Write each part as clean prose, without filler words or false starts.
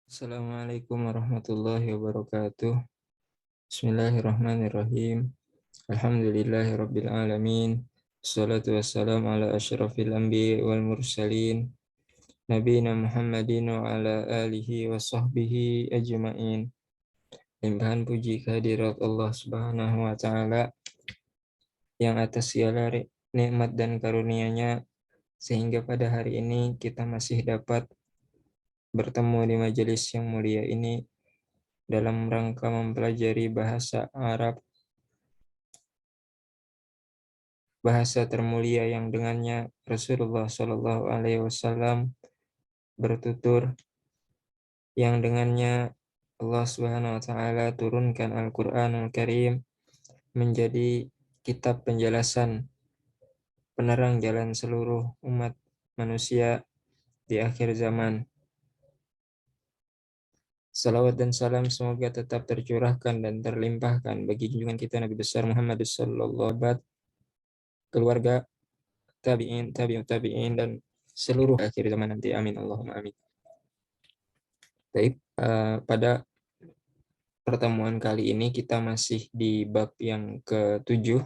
Assalamualaikum warahmatullahi wabarakatuh. Bismillahirrahmanirrahim. Alhamdulillahirabbil alamin. Wassalatu wassalamu ala asyrafil anbiya'i wal mursalin. Nabiyina Muhammadin wa ala alihi wa sahbihi ajma'in. Limpahan puji kehadirat Allah Subhanahu wa taala yang atas segala nikmat dan karunia-Nya sehingga pada hari ini kita masih dapat bertemu di majelis yang mulia ini dalam rangka mempelajari bahasa Arab, bahasa termulia yang dengannya Rasulullah Shallallahu Alaihi Wasallam bertutur, yang dengannya Allah Subhanahu Wa Taala turunkan Al-Quranul Karim menjadi kitab penjelasan penerang jalan seluruh umat manusia di akhir zaman. Salawat dan salam semoga tetap tercurahkan dan terlimpahkan bagi junjungan kita Nabi besar Muhammad sallallahu alaihi wasallam, keluarga, tabi'in, tabi'ut tabi'in, dan seluruh akhir zaman nanti. Amin Allahumma amin. Baik, pada pertemuan kali ini kita masih di bab yang ke-7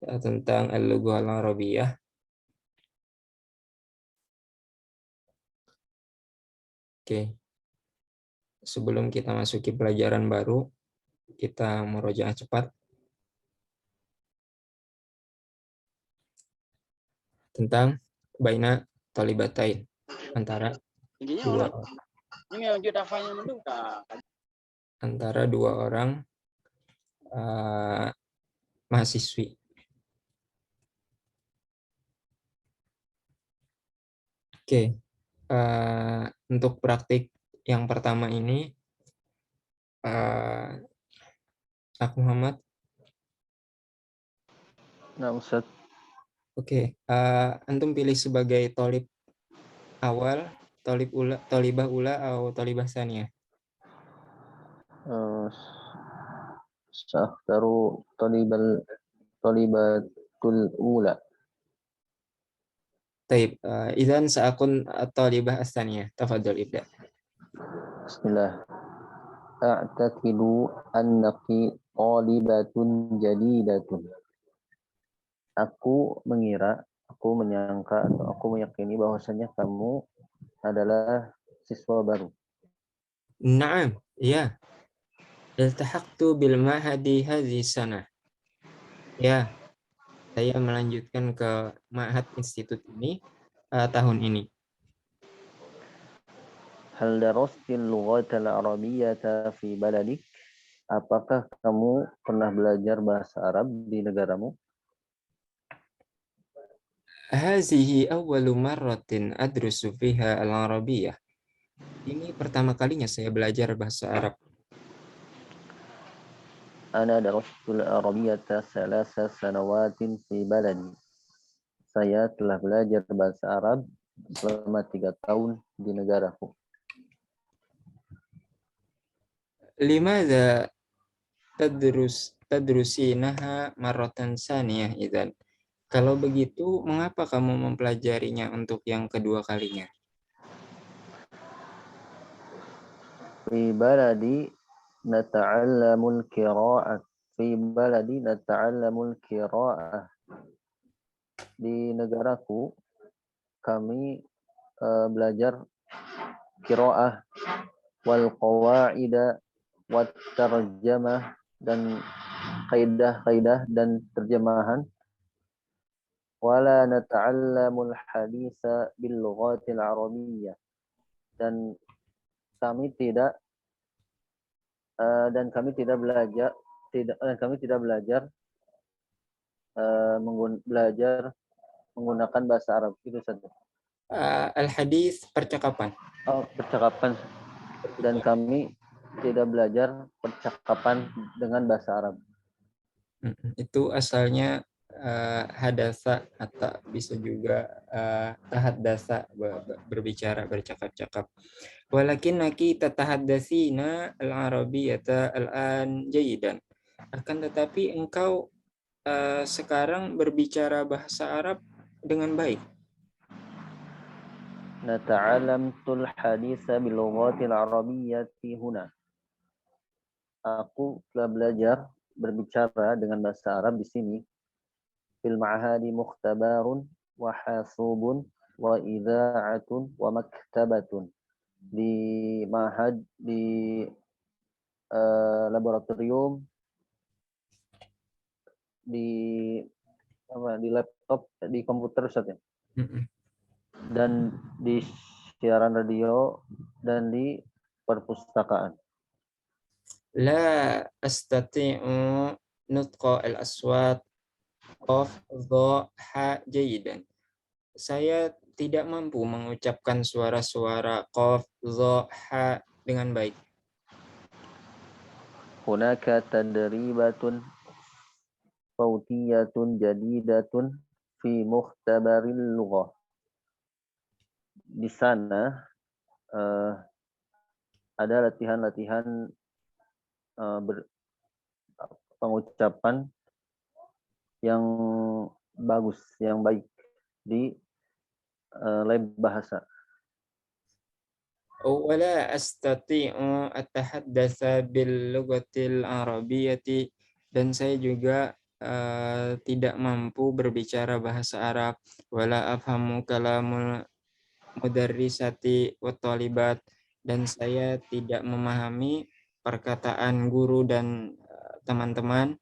tentang Al-Lughah Al-Arabiyah. Oke. Sebelum kita masuki pelajaran baru, kita murojaah cepat tentang baina talibatain, antara dua orang mahasiswi. Oke, untuk praktik yang pertama ini, Aku Muhammad. Nah, Ustaz. Oke, antum pilih sebagai tolib awal, tolibah ula, atau tolibah saniyah? Sa'khtaru tolibatul ula. Taib, idzan sa'akun tolibah as-saniyah. Tafadhal ibda. Bismillah. A'taqidu annaki talibatun jadidatun. Aku menyangka atau aku meyakini bahwasanya kamu adalah siswa baru. Naam, ya. Iltahaqtu bil mahadi hadhihi sanah. Ya, saya melanjutkan ke Ma'had Institut ini tahun ini. Hal darastil lughatal arabiyyata fi baladik? Apakah kamu pernah belajar bahasa Arab di negaramu? Hazihi awwalu marratin adrusu fiha al-arabiyyah. Ini pertama kalinya saya belajar bahasa Arab. Ana darastul arabiyyata 3 sanawatin fi baladi. Saya telah belajar bahasa Arab selama 3 tahun di negaraku. Limadza tadrusinaha marratan saniyah idzan? Kalau begitu, mengapa kamu mempelajarinya untuk yang kedua kalinya? Fi baladi nata'allamul qira'ah. Fi baladi nata'allamul qira'ah. Di negaraku kami belajar qira'ah wal qawaida wat tarjamah dan kaidah-kaidah dan terjemahan. Wala nata'allamul haditha bil lughatil arabiyyah. Dan kami tidak belajar menggunakan bahasa Arab. Itu saja. Al-hadis, percakapan. Percakapan. Dan kami tidak belajar percakapan dengan bahasa Arab. Itu asalnya hadasa, atau bisa juga tahaddasa, berbicara, bercakap-cakap. Walakinnaki tatahaddasina al-arabiyyata al-an jayidan. Akan tetapi engkau sekarang berbicara bahasa Arab dengan baik. Nata'alamtul haditha bil lughatil arabiyyati huna. Aku telah belajar berbicara dengan bahasa Arab di sini. Fil ma'hadi mukhtabarun wa hasubun wa idza'atun wa maktabatun. Di mahad, di laboratorium, di di laptop, di komputer Ustaz ya. Dan di siaran radio dan di perpustakaan. La astati'u nutqa al-aswat qaf dha ha jayidan. Saya tidak mampu mengucapkan suara-suara qaf dha ha dengan baik. Hunaka tadribatun sautiyatun jadidatun fi mukhtabaril lughah. Di sana ada latihan-latihan pengucapan yang bagus, yang baik di lab bahasa. ولا أستطيع التحدث باللغة العربية dan saya juga tidak mampu berbicara bahasa Arab. Wala afhamu kalamul mudarrisati wa talibat dan saya tidak memahami perkataan guru dan teman-teman.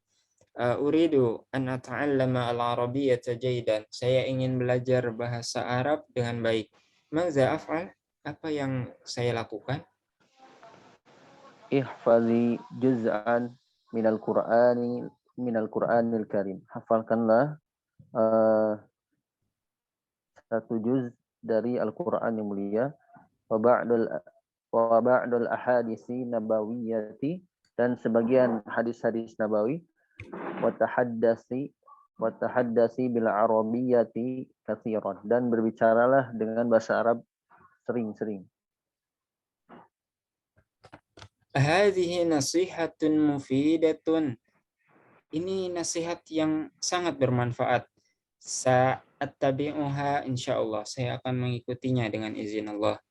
Uridu an ata'allama al-arabiyyata jaydan. Saya ingin belajar bahasa Arab dengan baik. Maza af'al? Apa yang saya lakukan? Ihfazi juz'an minal Qur'anil Karim. Hafalkanlah satu juz dari Al-Qur'an yang mulia. Wa ba'dul ahadisi nabawiyyati, dan sebagian hadis-hadis nabawi. Wa tahaddasi bil arabiyyati katsiran, dan berbicaralah dengan bahasa Arab sering-sering. Hadhihi nasihatun mufidatun. Ini nasihat yang sangat bermanfaat. Sa'attabi'uha insyaallah. Saya akan mengikutinya dengan izin Allah.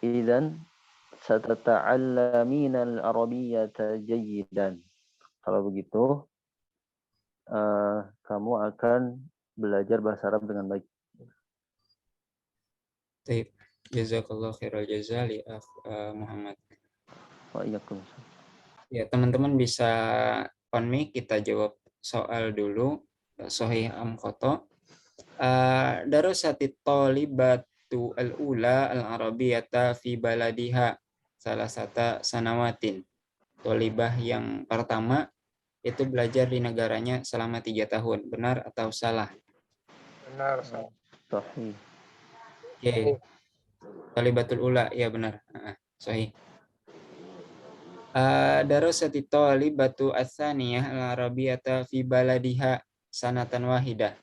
Idzan satata'allamina al-arabiyyata jayyidan. Kalau begitu, kamu akan belajar bahasa Arab dengan baik. Baik. Jazakallah khairal jaza li Muhammad. Waalaikumsalam. Ya, teman-teman bisa on mic, kita jawab soal dulu. Sahih am khoto. Darasatit talibatu al-ula al-arabiyyata fi baladiha salasata sanawatin. Talibah yang pertama itu belajar di negaranya selama 3 tahun. Benar atau salah? Benar, Ustaz. Sahih. Oke. Talibatul ula, ya benar. Sahih. Darasati talibatu ats-tsaniyah al-arabiyyata fi baladiha sanatan wahidah.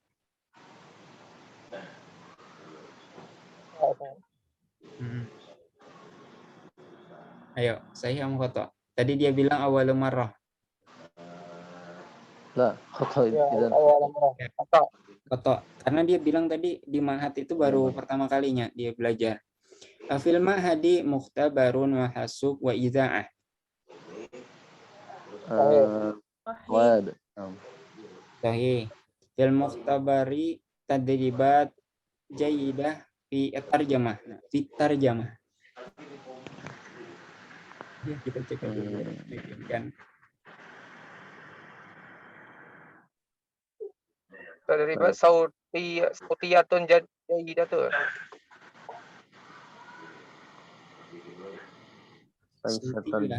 Ayo, sahih am khoto. Tadi dia bilang awal marrah. La, khata Ya, idzan. awal marrah. Khata. Khoto. Karena dia bilang tadi di ma'had itu baru pertama kalinya dia belajar. Fil ma'hadi mukhtabarun wa hasub wa idza'ah. Wad. Sahih. Fil mukhtabari tadribat jayidah fi tarjamah. Fi tarjamah. Ya, kita cek dulu kan. Tadribat sautiyatun jadidatun.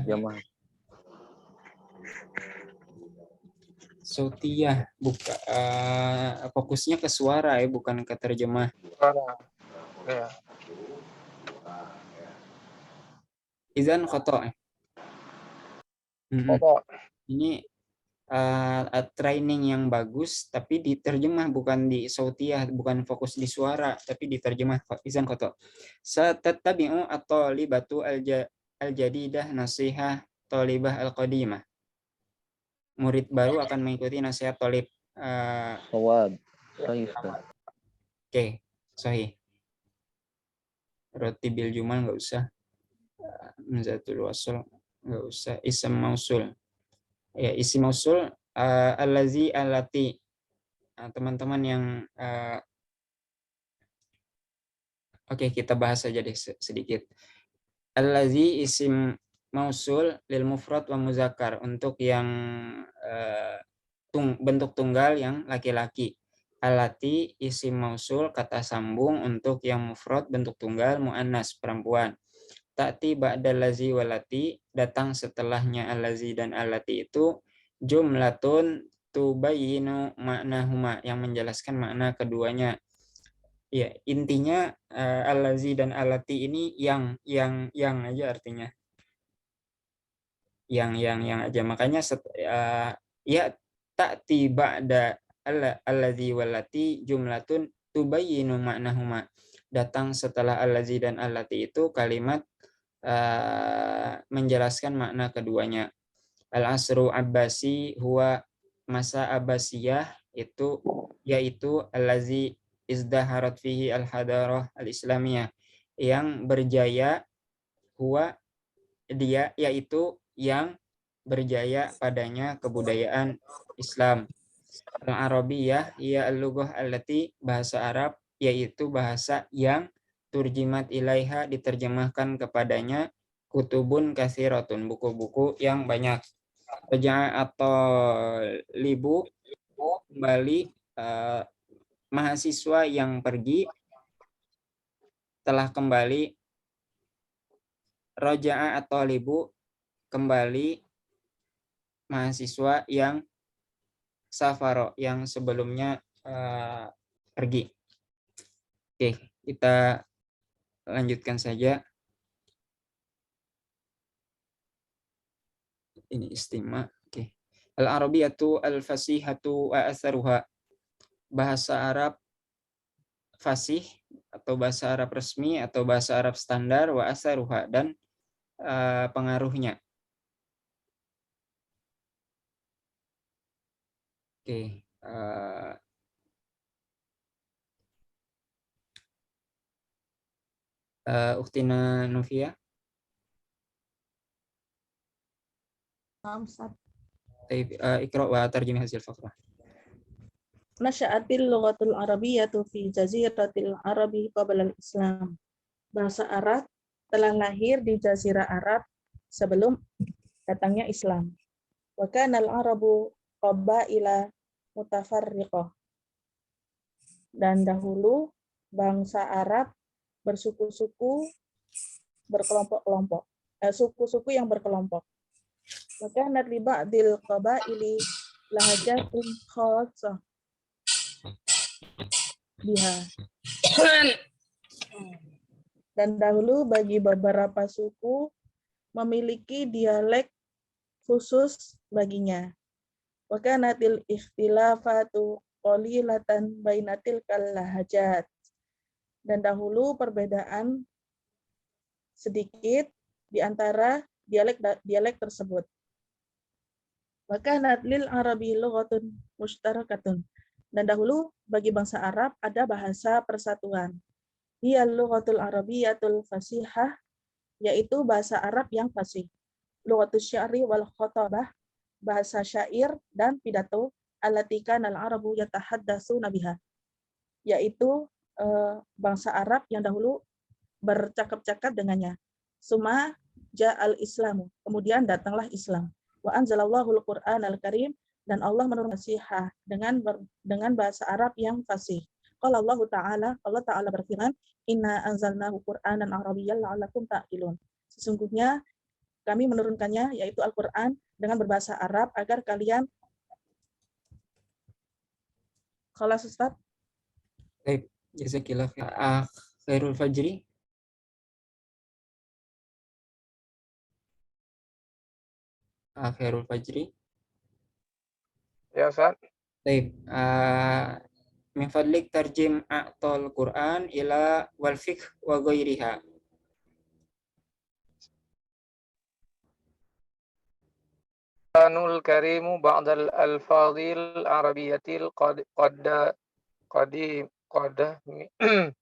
Jamaah. Sautiyah buka fokusnya ke suara ya, bukan ke terjemah. Suara. Ya. Izan khoto. Khata. Ini training yang bagus tapi diterjemah, bukan di sautiyah, bukan fokus di suara tapi diterjemah. Izan khoto. Satatabi'u at-talibatu al-jadidah nasihah talibah al-qadimah. Murid baru akan mengikuti nasihat talib. Sawab. Sahih. Oke, sahih. Roti bil jumal nggak usah. Hamzatul wasl nggak usah. Ism mausul. Ya, isim mausul allazi allati. Teman-teman yang oke, kita bahas saja deh sedikit. Allazi isim mausul lil mufrad wa muzakkar, untuk yang bentuk tunggal yang laki-laki. Allati isim mausul kata sambung untuk yang mufrad bentuk tunggal muannas perempuan. Ta'ti ba'dal lazi walati, datang setelahnya allazi dan allati itu jumlatun tubayyinu maknahuma, yang menjelaskan makna keduanya. Ya, intinya allazi dan allati ini yang aja artinya. Yang aja. Makanya ya ta'ti ba'da allazi wallati jumlatun tubayyinu maknahuma. Datang setelah allazi dan allati itu kalimat menjelaskan makna keduanya. Al-asru abbasi huwa masa abbasiyah, itu yaitu allazi izdaharat fihi al-hadarah al-islamiyah, yang berjaya, huwa dia, yaitu yang berjaya padanya kebudayaan Islam. Al-arabiyah ya al-lughah allati, bahasa Arab yaitu bahasa yang turjimat ilaiha, diterjemahkan kepadanya kutubun kathiratun, buku-buku yang banyak. Raja'a atau libu, kembali, mahasiswa yang pergi telah kembali. Raja'a atau libu, kembali mahasiswa yang safaro, yang sebelumnya pergi. Oke, kita lanjutkan saja. Ini istima. Oke. Al-arabiyatu al-fasihatu wa atharuha, bahasa Arab fasih atau bahasa Arab resmi atau bahasa Arab standar, wa atharuha, dan pengaruhnya. Oke. Uktina Novia. Iqra wa tarjimi hasil faqrah. Nasya'atil lughatul arabiyyatu fi jaziratil arabi qabla al-islam. Bahasa Arab telah lahir di jazirah Arab sebelum datangnya Islam. Wa kana al-arabu qabaila mutafarriqah. Dan dahulu bangsa Arab bersuku-suku berkelompok-kelompok. Suku-suku yang berkelompok. Maka li ba'dil qabaili lahajatun khassah biha. Dan dahulu bagi beberapa suku memiliki dialek khusus baginya. Wa kanatil ikhtilafatu qalilatan bainatil lahajat. Dan dahulu perbedaan sedikit di antara dialek tersebut. Wa kanat lil arabi lughatun mushtarakatun. Dan dahulu bagi bangsa Arab ada bahasa persatuan. Hiya lughatul arabiyyatul fasihah, yaitu bahasa Arab yang fasih. Lughatus sya'ri wal khotabah, bahasa syair dan pidato, allati kana al-arabu yatahaddatsuna biha, yaitu bangsa Arab yang dahulu bercakap-cakap dengannya. Suma ja'al islamu, kemudian datanglah Islam. Wa anzalallahu al-Qur'an al-Karim, dan Allah menurunkan fasihah dengan bahasa Arab yang fasih. Qala Allah Ta'ala berfirman, inna anzalnahu Qur'anan arabiyyan la'allakum ta'qilun. Sesungguhnya kami menurunkannya, yaitu Al-Qur'an, dengan berbahasa Arab agar kalian. Khalas Ustaz. Baik, jazakillah khairul fajri. Khairul fajri. Ya, Ustaz. Baik, min fadlik tarjim a'tal Qur'an ila wal fiqh wa ghairiha. Anul karimu ba'dal alfadhil arabiyyatil qadimah.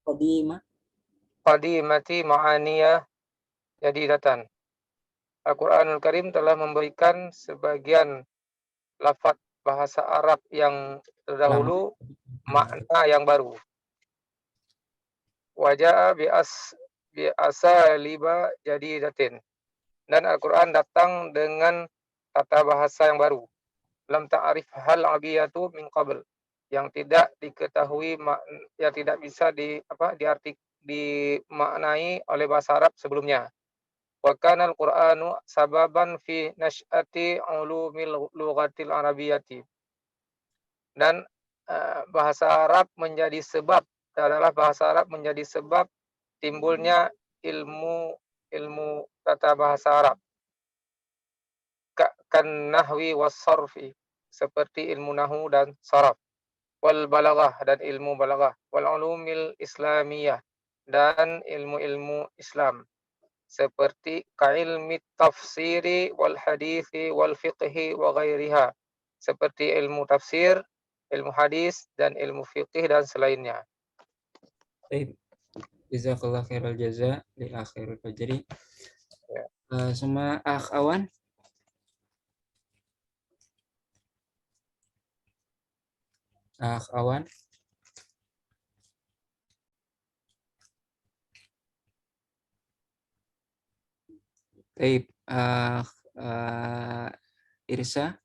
Qadimah. qadimati ma'aniyah jadidatan. Al-Qur'anul Karim telah memberikan sebagian lafaz bahasa Arab yang terdahulu makna yang baru. Waja'a bi asaliba jadidatin. Dan Al-Qur'an datang dengan tata bahasa yang baru. Lam ta'rif hal abiyatu min qabl, yang tidak diketahui, yang tidak bisa dimaknai oleh bahasa Arab sebelumnya. Wa kana al-Qur'anu sababan fi nash'ati ulumil lughatil arabiyyati. Dan bahasa Arab menjadi sebab timbulnya ilmu tata bahasa Arab. Kan nahwi was sarfi, seperti ilmu nahwu dan saraf, wal balaghah, dan ilmu balaghah, wal ulumil islamiyah, dan ilmu-ilmu Islam, seperti kailmi tafsiri wal hadithi wal fiqhi wa ghairiha, seperti ilmu tafsir, ilmu hadis, dan ilmu fiqih dan selainnya. Baik. Jazakallah khairal jaza li akhirul fajri. Semua akhwan. Akhwan. Baik, Irsa.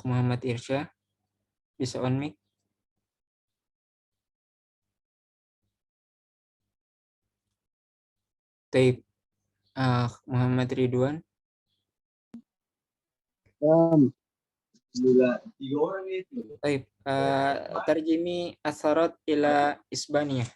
Muhammad Irsya, bisa on mic. Taib, Muhammad Ridwan. Taib, terjemi asarat ila isbaniyah.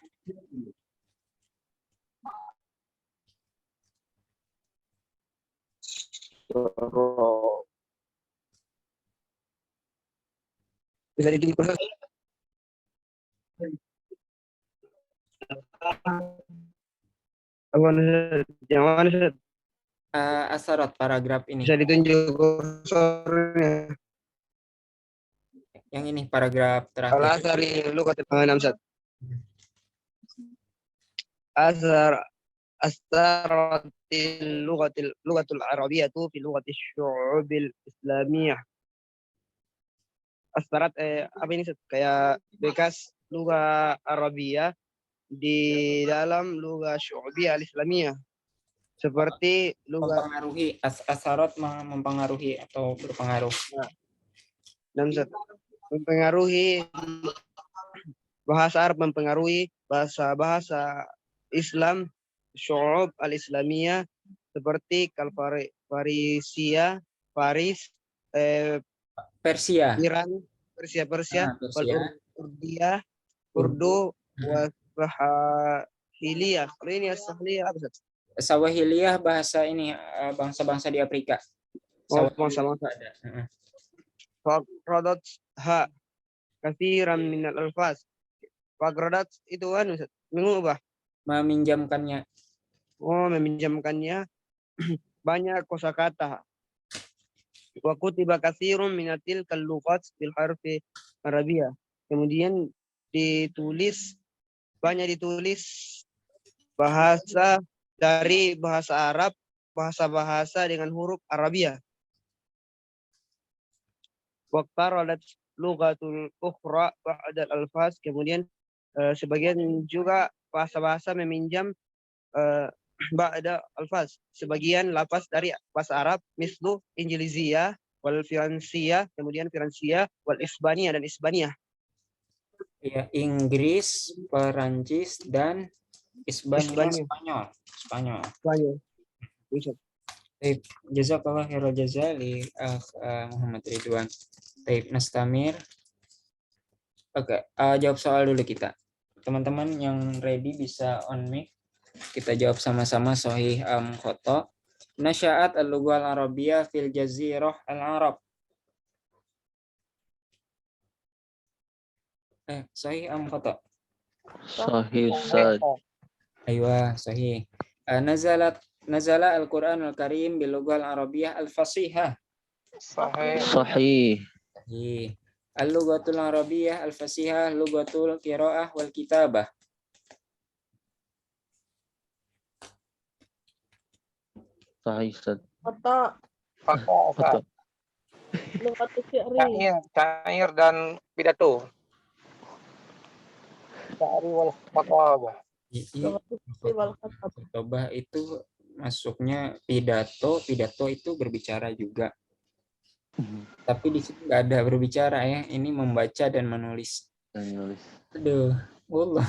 Bisa diproses. Yang mana Ustaz? Asarat paragraf ini. Bisa ditunjuk kursornya. Yang ini paragraf terakhir. Al-Asari lugatil Ustaz. Asaratil lugatul arabiyyatu fi lugatil syu'ubil islamiyah. Asarat apa ini Ustaz? Kayak bekas lugah Arabia di dalam lugah syu'ubiyah al-islamiyah. Seperti lugah mempengaruhi, asarat mempengaruhi atau berpengaruh. Mempengaruhi bahasa Arab, mempengaruhi bahasa Islam syu'ub al-islamiyah, seperti Farisia, Faris, Persia, Iran, Persia, Urdia, Urdu, Wasahiliyah. Kalau ini As-Sahiliyah apa Ustaz? Sawahiliyah bahasa ini bangsa-bangsa di Afrika. Bangsa-bangsa. Faqradat ha katsiran minal alfaz. Faqradat itu kan Ustaz, mengubah, meminjamkannya. Meminjamkannya banyak kosakata. Wa kutiba katsirun minatil kalluqat bil harfi Arabiyah. Kemudian banyak ditulis bahasa dari bahasa Arab, bahasa-bahasa dengan huruf Arabia. Waqtaradat lughatul ukhra ba'da al-alfaz. Kemudian sebagian juga bahasa-bahasa meminjam ba'da alfaz, sebagian lapas dari bahasa Arab, mislu Injiliziyah wal Firansiyah, kemudian Firansiyah wal Isbaniyah dan Isbaniyah. Ya, Inggris, Perancis, dan Spanyol. Jazakallah khairal jaza li Muhammad Ridwan. Taib, nastamir. Oke, jawab soal dulu kita. Teman-teman yang ready bisa on mic. Kita jawab sama-sama sahih khoto. Nasya'at al-lughah al-arabiyyah fil jazirah al-arab. Sahih khoto. Sahih Ustaz. Aywa, sahih. Nazala al-Qur'an al-Karim bil lughah al-arabiyyah al-fasihah. Sahih. Sahih. Sahih. Al-lughatul arabiyyah al-fasihah, lughatul qiraah wal kitabah. Sahih, Ustaz. Kata Fakta, lughatul syi'ri. syair dan pidato. Syari wal khatabah. Lughatul syi'ri wal khatab. Khotbah itu masuknya pidato, pidato itu berbicara juga. Tapi di situ nggak ada berbicara ya, ini membaca dan menulis. Dan nulis. Aduh, wallah.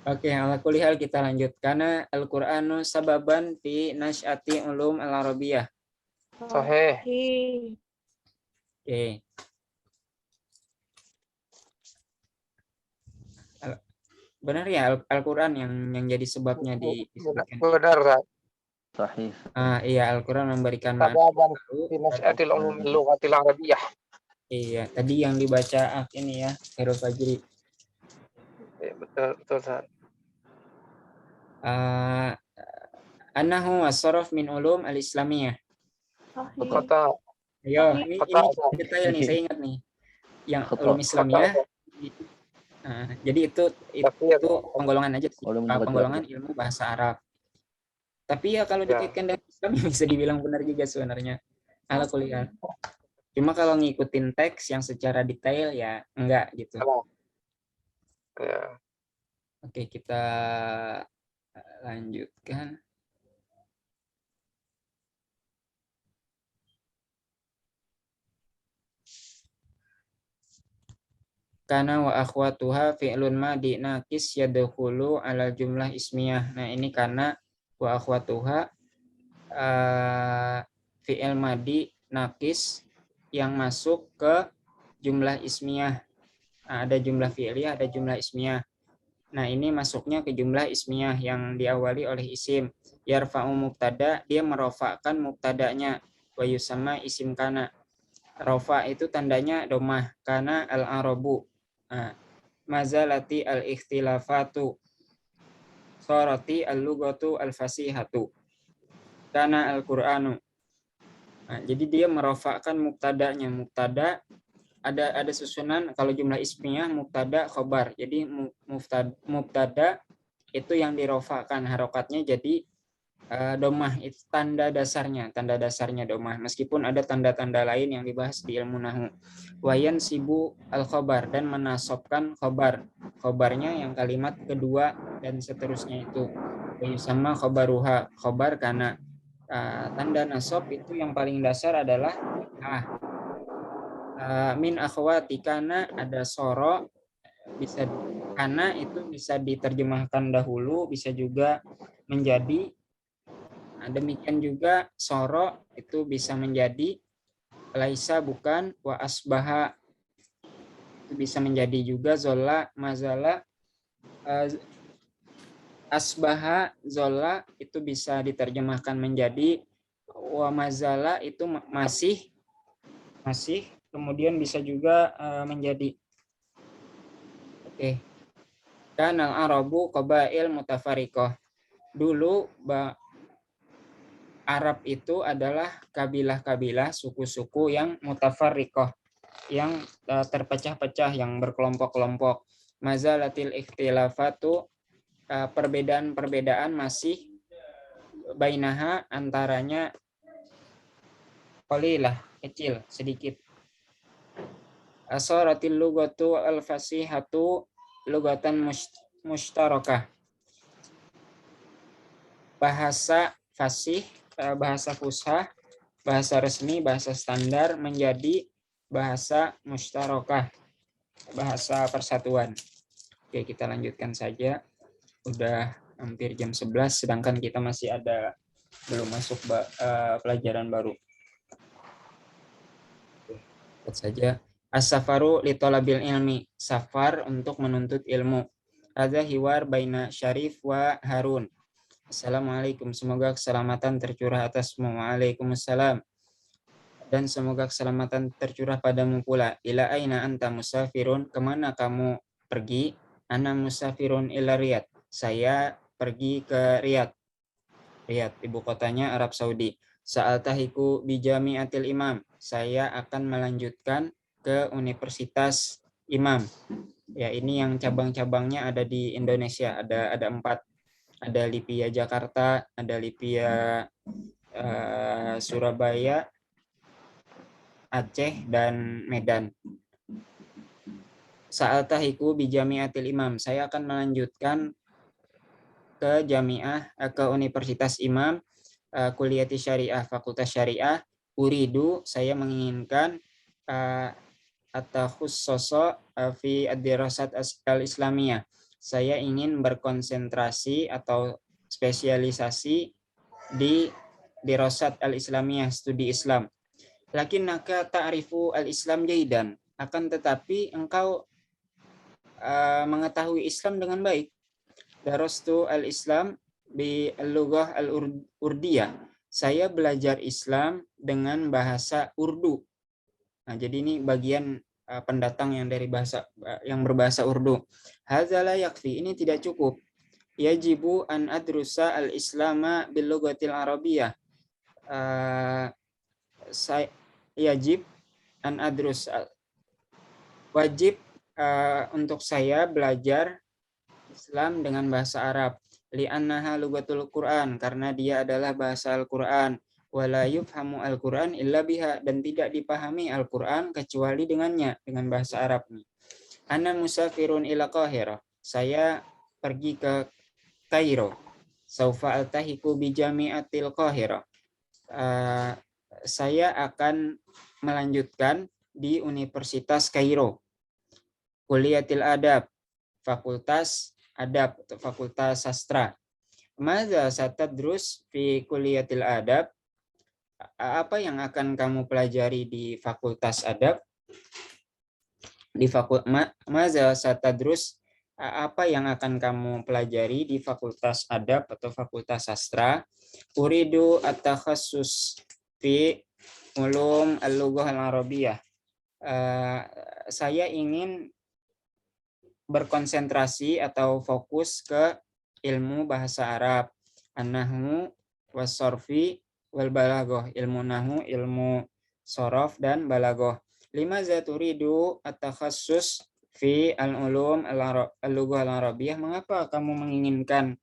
Oke, ala kulli hal kita lanjut. Karena Al-Qur'anu sababan fi nasyati ulum al-arabiyyah. Sahih. Sahih. Oke. Benar ya Al-Qur'an yang jadi sebabnya disebutkan. Benar, Ustaz. Sahih. Iya, Al-Qur'an memberikan makna Sababan baru. fi nasyatil ulumil lughatil arabiyyah. Iya, tadi yang dibaca ini ya, Khairul Fajri. Betul, Ustaz. Annahu was-sarf min ulum al-islamiyah. Sahih. Kata Ayo, ini Kata- detail nih, saya ingat nih. Yang Kata- ulum Islamiyah. Jadi itu penggolongan aja sih. Ulum lughat Penggolongan ilmu bahasa Arab. Tapi ya kalau Ya. dikaitkan dengan Islam bisa dibilang benar juga sebenarnya. Ala kulli hal. Cuma kalau ngikutin teks yang secara detail ya enggak gitu. ya. Oke, kita lanjutkan. Kana wa akhwatuha fi'lun madi naqis yadkhulu ala jumlah ismiyah. Nah, ini karena wa akhwatuha fi'il madi naqis yang masuk ke jumlah ismiyah. Nah, ada jumlah fi'liyah, ada jumlah ismiyah. Nah, ini masuknya ke jumlah ismiyah yang diawali oleh isim. Yarfa'u mubtada, dia merofakkan mubtadanya. Wa yusamma isim kana. Rofa itu tandanya domah. Kana al-arabu. Nah, mazalati al-ikhtilafatu. Sorati al-lughatu al-fasihatu. Kana al-Qur'anu. Nah, jadi dia merofakkan mubtadanya. Mubtada ada susunan kalau jumlah ismiyah mubtada khobar. Jadi mubtada itu yang dirofakkan, harokatnya jadi domah, itu tanda dasarnya domah, meskipun ada tanda-tanda lain yang dibahas di ilmu nahu. Wayan sibu al khobar, dan menasobkan khobarnya yang kalimat kedua dan seterusnya itu sama khobaruha, khobar karena tanda nasab itu yang paling dasar adalah min akhwati, karena ada soro, bisa karena itu bisa diterjemahkan dahulu, bisa juga menjadi. Demikian juga soro itu bisa menjadi laisa, bukan, wa asbaha itu bisa menjadi juga zola, mazala, asbaha, zola itu bisa diterjemahkan menjadi, wa mazala itu masih, kemudian bisa juga menjadi. Oke. Dan al-arabu qabail mutafariqah. Dulu Arab itu adalah kabilah-kabilah, suku-suku yang mutafariqah, yang terpecah-pecah, yang berkelompok-kelompok. Mazalatil ikhtilafatu, perbedaan-perbedaan masih bainaha, antaranya qalilah, kecil, sedikit. Asaratil lughatu al-fasihatu lughatan mushtarakah. Bahasa fasih, bahasa fusha, bahasa resmi, bahasa standar menjadi bahasa mushtarakah, bahasa persatuan. Oke, kita lanjutkan saja. Udah hampir jam 11, sedangkan kita masih ada belum masuk pelajaran baru. Lihat saja. As-safaru li talabil ilmi, safar untuk menuntut ilmu. Hadza hiwar baina Syarif wa Harun. Assalamualaikum, semoga keselamatan tercurah atasmu. Waalaikumsalam. Dan semoga keselamatan tercurah padamu pula. Ila aina anta musafirun, kemana kamu pergi? Ana musafirun ila Riyadh, saya pergi ke Riyadh, ibu kotanya Arab Saudi. Sa'altahiku bi jami'atil imam, saya akan melanjutkan ke Universitas Imam. Ya, ini yang cabang-cabangnya ada di Indonesia, ada 4. Ada Lipia Jakarta, ada Lipia Surabaya, Aceh, dan Medan. Sa'altahiku bi Jami'atil Imam. Saya akan melanjutkan ke ke Universitas Imam, Kuliati Syariah, Fakultas Syariah. Uridu, saya menginginkan atau khusoso fi ad-dirasat al-islamiyah. Saya ingin berkonsentrasi atau spesialisasi di dirasat al-islamiyah, studi Islam. Lakinnaka ta'rifu al-islam jaidan, akan tetapi engkau mengetahui Islam dengan baik. Darastu al-Islam bi al-lughah al-urdiyah. Saya belajar Islam dengan bahasa Urdu. Nah, jadi ini bagian pendatang yang dari bahasa yang berbahasa Urdu. Hadza la yakfi, ini tidak cukup. Yajibu an adrusa al-islama bil lughatil arabiyyah. Yajib an adrus, wajib untuk saya belajar Islam dengan bahasa Arab. Li'annaha lughatul Quran, karena dia adalah bahasa Al-Quran. Wala yufhamu Al-Quran illa biha, dan tidak dipahami Al-Quran kecuali dengannya, dengan bahasa Arab. Ana musafirun ila Qahirah, saya pergi ke Kairo. Saufa altahiku bi Jami'atil Qahirah, saya akan melanjutkan di Universitas Kairo. Kuliatil Adab, Fakultas Adab atau Fakultas Sastra. Madza satadrus fi Kuliatil Adab? Apa yang akan kamu pelajari di Fakultas Adab? Di Madza satadrus? Apa yang akan kamu pelajari di Fakultas Adab atau Fakultas Sastra? Uridu at-takhassus fi ulum al-lughah al-arabiyyah. Saya ingin berkonsentrasi atau fokus ke ilmu bahasa Arab, an-nahwu was-sarfi wal balaghah, ilmu nahwu, ilmu sorof dan balaghah. Limaza turidu at-takhassus fi al-ulum al-lughah al-arabiyyah? Mengapa kamu menginginkan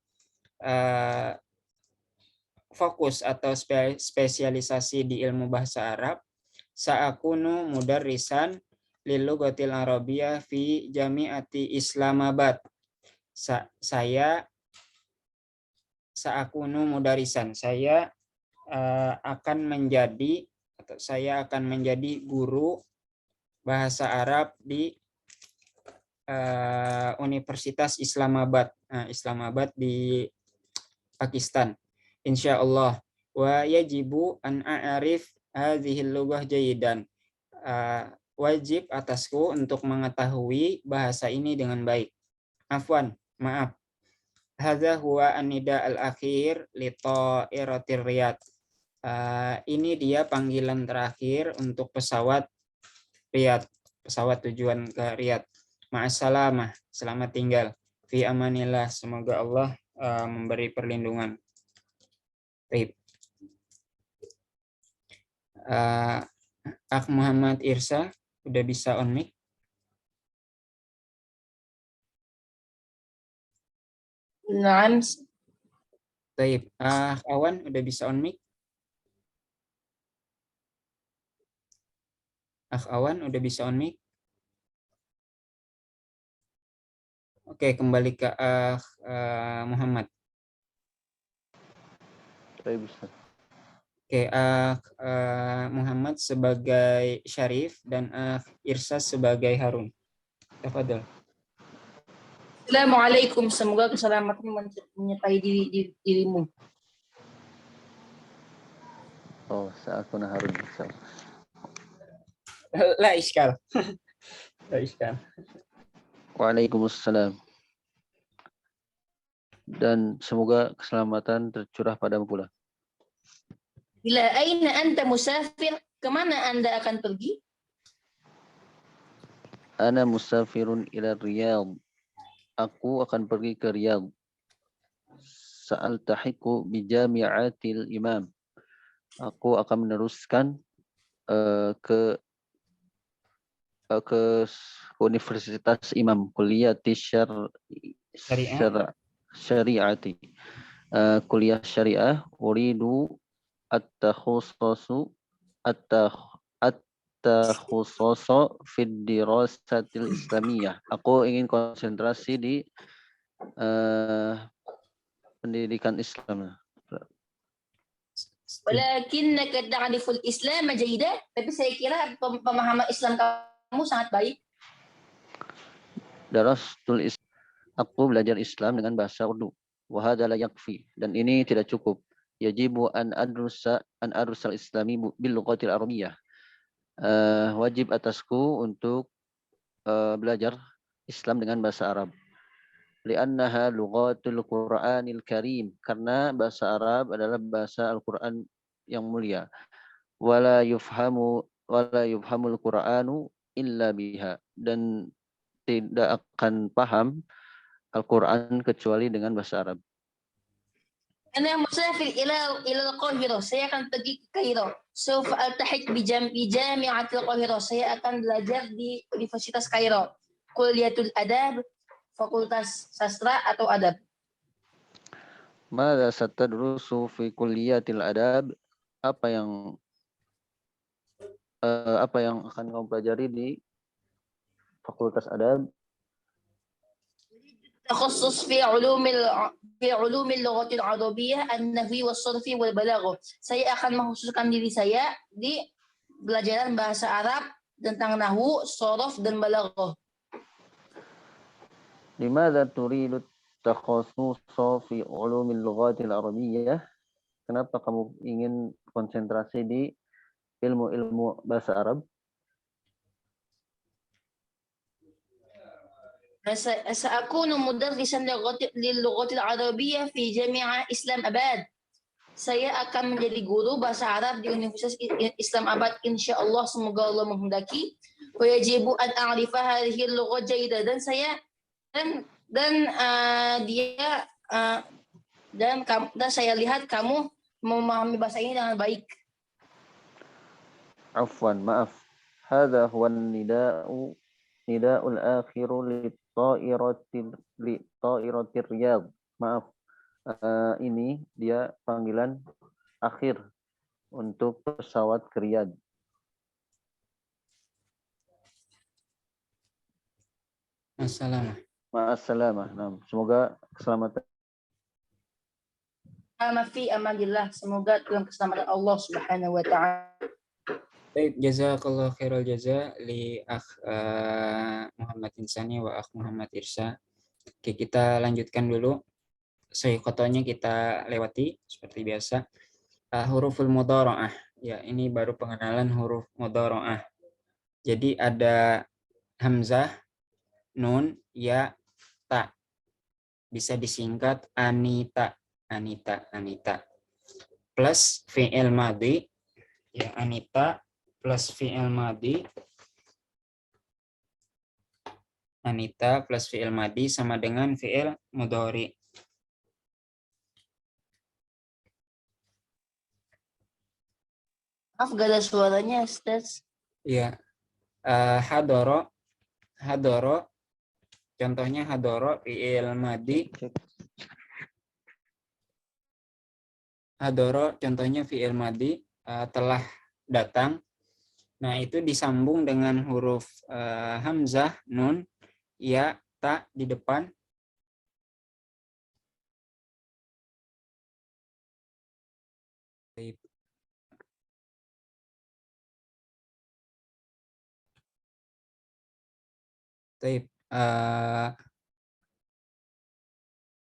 fokus atau spesialisasi di ilmu bahasa Arab? Sa'akunu mudarrisan lil lughatil arabiyyah fi Jami'ati Islamabad. Sa'akunu mudarisan, saya akan menjadi guru bahasa Arab di Universitas Islamabad. Islamabad di Pakistan. Insyaallah. Wa yajibu an a'rif hadhil lughah jayidan. Wajib atasku untuk mengetahui bahasa ini dengan baik. Afwan, maaf. Hadza huwa an-nida al-akhir li ta'iratir Riyadh. Ini dia panggilan terakhir untuk pesawat Riyadh, pesawat tujuan ke Riyadh. Ma'assalamah, selamat tinggal. Fi amanillah, semoga Allah memberi perlindungan. Baik. Ak Muhammad Irsa udah bisa on mic? Naam. Baik. Awan udah bisa on mic? Awan udah bisa on mic? Oke, kembali ke Muhammad. Oke, Muhammad sebagai Syarif dan Irsa sebagai Harun. Tafadhol. Assalamualaikum, semoga keselamatan menyertai dirimu. Oh, sa'akuna Harun. La iskal. La iskal. Waalaikumsalam. Dan semoga keselamatan tercurah padamu pula. Ila aina anta musafir? Kemana Anda akan pergi? Ana musafirun ila Riyadh. Aku akan pergi ke Riyadh. Sa'altahiku bi Jami'atil Imam. Aku akan meneruskan ke Universitas Imam Kulliyati Syariati, kuliah syariah. Uridu at-takhususu at-takhususu fid dirasatil islamiyah. Aku ingin konsentrasi di pendidikan Islam. Walakinnaka ta'riful Islam jayyidan. Tapi saya kira pemahaman Islam kamu sangat baik. Darastul Islam. Aku belajar Islam dengan bahasa Urdu. Wa hadza la yakfi. Dan ini tidak cukup. Yajibu an arsal islami bil lughatil arabiyyah. Wajib atasku untuk belajar Islam dengan bahasa Arab. Li'annaha lughatul Qur'anil Karim, karena bahasa Arab adalah bahasa Al-Qur'an yang mulia. Wala yufhamul Qur'anu illa biha, dan tidak akan paham Al-Qur'an kecuali dengan bahasa Arab. Ana musafir ila al-Qahirah. Saya akan pergi ke Kairo. Sawfa altahik bi Jami'atil Qahirah. Saya akan belajar di Universitas Kairo. Kulliyatul Adab, Fakultas Sastra atau Adab. Madza satadrusu fi kulliyatil adab? Apa yang akan kamu pelajari di Fakultas Adab? Takhusus fi ulumil lughatil arabiyyah, an-nahwi was-sarfi wal balaghah. Saya akan mengkhususkan diri saya di pelajaran bahasa Arab tentang nahwu, sharaf dan balaghah. Limadza turidu takhassusa fi ulumil lughatil arabiyyah? Kenapa kamu ingin konsentrasi di ilmu-ilmu bahasa Arab? Sa'akunu mudarrisan lil lughatil arabiyyah fi Jami'ah Islam Abad. Saya akan menjadi guru bahasa Arab di Universitas Islam Abad, insyaallah, semoga Allah menghendaki. Wa yajibu an a'rifa hadhihi al-lughat jayyidan. Dan saya saya lihat kamu memahami bahasa ini dengan baik. Afwan, maaf. Hadza huwa nida'ul akhiru li ta'iratir Riyadh. Maaf. Ini dia panggilan akhir untuk pesawat ke Riyadh. Ma'assalamah. Nah, semoga keselamatan. Fi amanillah, semoga dalam keselamatan Allah Subhanahu wa taala. Baik, jazakallah khairal jaza li akh Muhammad Insani wa akh Muhammad Irsa. Oke, kita lanjutkan dulu. Sahih-khotonya kita lewati seperti biasa. Huruful mudhara'ah. Ya, ini baru pengenalan huruf mudhara'ah. Jadi ada hamzah, nun, ya, ta. Bisa disingkat Anita, Anita, Anita. Plus fi'il madhi. Ya, Anita plus fi'il madhi. Anita plus fi'il madhi sama dengan fi'il mudhari. Maaf, gak ada suaranya, Ustaz. Ya, hadoro, hadoro. Contohnya hadoro fi'il madhi. Hadoro contohnya fi'il madhi, telah datang. Nah, itu disambung dengan huruf hamzah, nun, ya, ta di depan.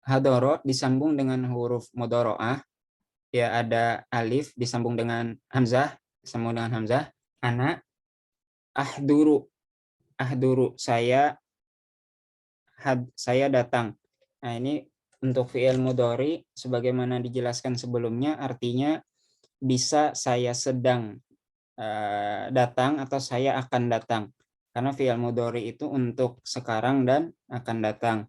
Hadoro disambung dengan huruf mudhoro'ah. Ya, ada alif disambung dengan hamzah, disambung dengan hamzah. Ana ahduru, ahduru, saya datang. Nah, ini untuk fi'il mudhari sebagaimana dijelaskan sebelumnya, artinya bisa saya sedang datang atau saya akan datang. Karena fi'il mudhari itu untuk sekarang dan akan datang.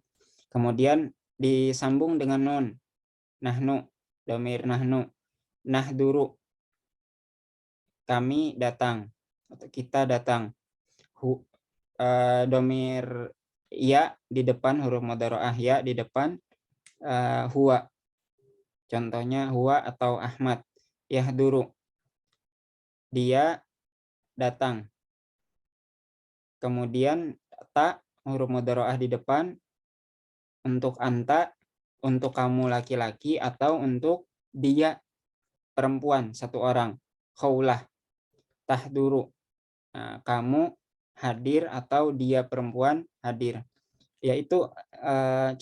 Kemudian disambung dengan nun. Nahnu, dhamir nahnu. Nahduru. kami datang atau kita datang. Domir ya di depan, huruf mudharaah ya di depan huwa. Contohnya huwa atau Ahmad. Yahduru, dia datang. Kemudian ta, huruf mudharaah di depan, untuk anta, untuk kamu laki-laki, atau untuk dia perempuan, satu orang. Khaulah, tahduru, kamu hadir atau dia perempuan hadir. Yaitu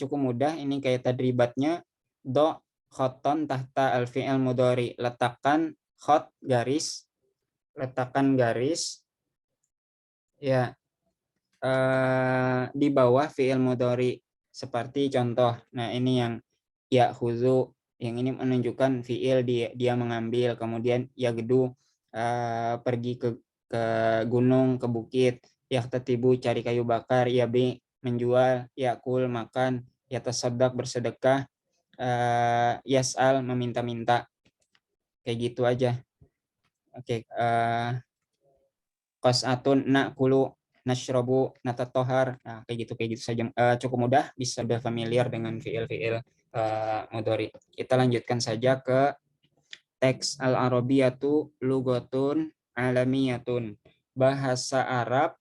cukup mudah, ini kayak tadribatnya. Do khoton tahta al-fi'il mudhari, letakkan khot, garis, letakkan garis ya di bawah fi'il mudhari, seperti contoh. Nah, ini yang ya khuzu, yang ini menunjukkan fi'il dia mengambil. Kemudian ya gedu, pergi ke gunung, ke bukit. Ya tatibu, cari kayu bakar. Ya bi, menjual. Ya kul, makan. Ya tasaddaq, bersedekah. Yas'al, meminta-minta. Kayak gitu aja. Oke, qas'atun, na'kulu, nashrabu, natatohar. Nah, kayak gitu saja. Cukup mudah, bisa sudah familiar dengan fiil-fiil mudhari. Kita lanjutkan saja ke teks. Al-arabiyatu lughatun alamiyatun. Bahasa Arab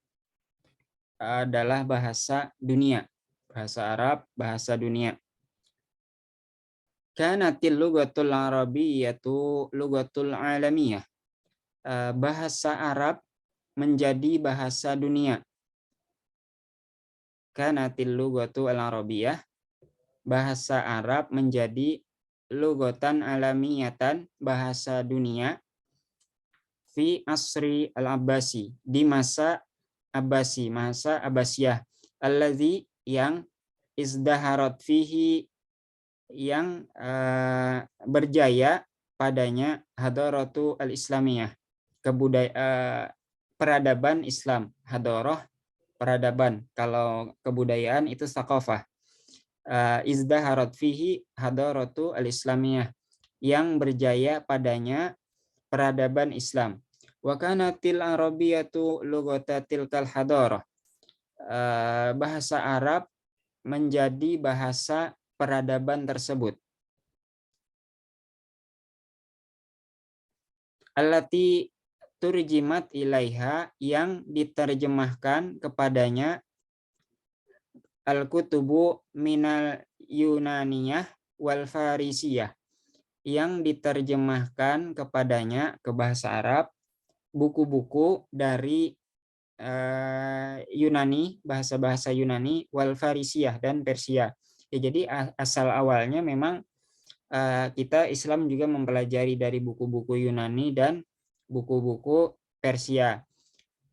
adalah bahasa dunia. Bahasa Arab, bahasa dunia. Kanatil lughatul arabiyyatu lughatul alamiyah. Bahasa Arab menjadi bahasa dunia. Kanatil lughatu al-arabiyyah, bahasa Arab menjadi lughatan alamiyatan, bahasa dunia, fi asri al-Abbasi, di masa Abbasi, masa Abbasiyah, alladzi, yang izdaharat fihi, yang berjaya padanya hadaratu al-islamiyah, peradaban Islam. Hadarah, peradaban. Kalau kebudayaan itu thaqafah. Izdaharat fihi hadaratu al-islamiyah, yang berjaya padanya peradaban Islam. Wa kanatil arabiyatu lughata tilkal hadarah. Bahasa Arab menjadi bahasa peradaban tersebut. Allati turjimat ilaiha, yang diterjemahkan kepadanya al-kutubu minal yunaniyah wal farisiyah, yang diterjemahkan kepadanya ke bahasa Arab buku-buku dari Yunani, bahasa-bahasa Yunani, wal farisiyah, dan Persia. Ya, jadi asal awalnya memang kita Islam juga mempelajari dari buku-buku Yunani dan buku-buku Persia.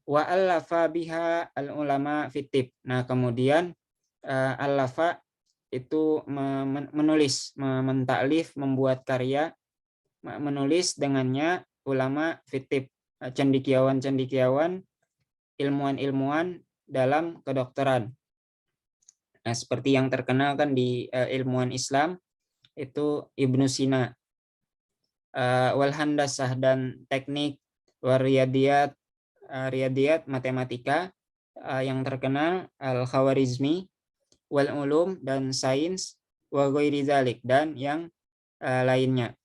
Wa allafa biha al-ulama fitib. Nah, kemudian allafa itu menulis, mentaklif, membuat karya, menulis dengannya ulama fitib, cendekiawan-cendekiawan, ilmuwan-ilmuwan dalam kedokteran. Nah, seperti yang terkenal kan di ilmuwan Islam itu Ibnu Sina, wal handasah, dan teknik, wariyadiyat, riyadiyat, matematika, yang terkenal al-Khawarizmi, wal ulum, dan sains, wa ghairi dzalik, dan yang lainnya.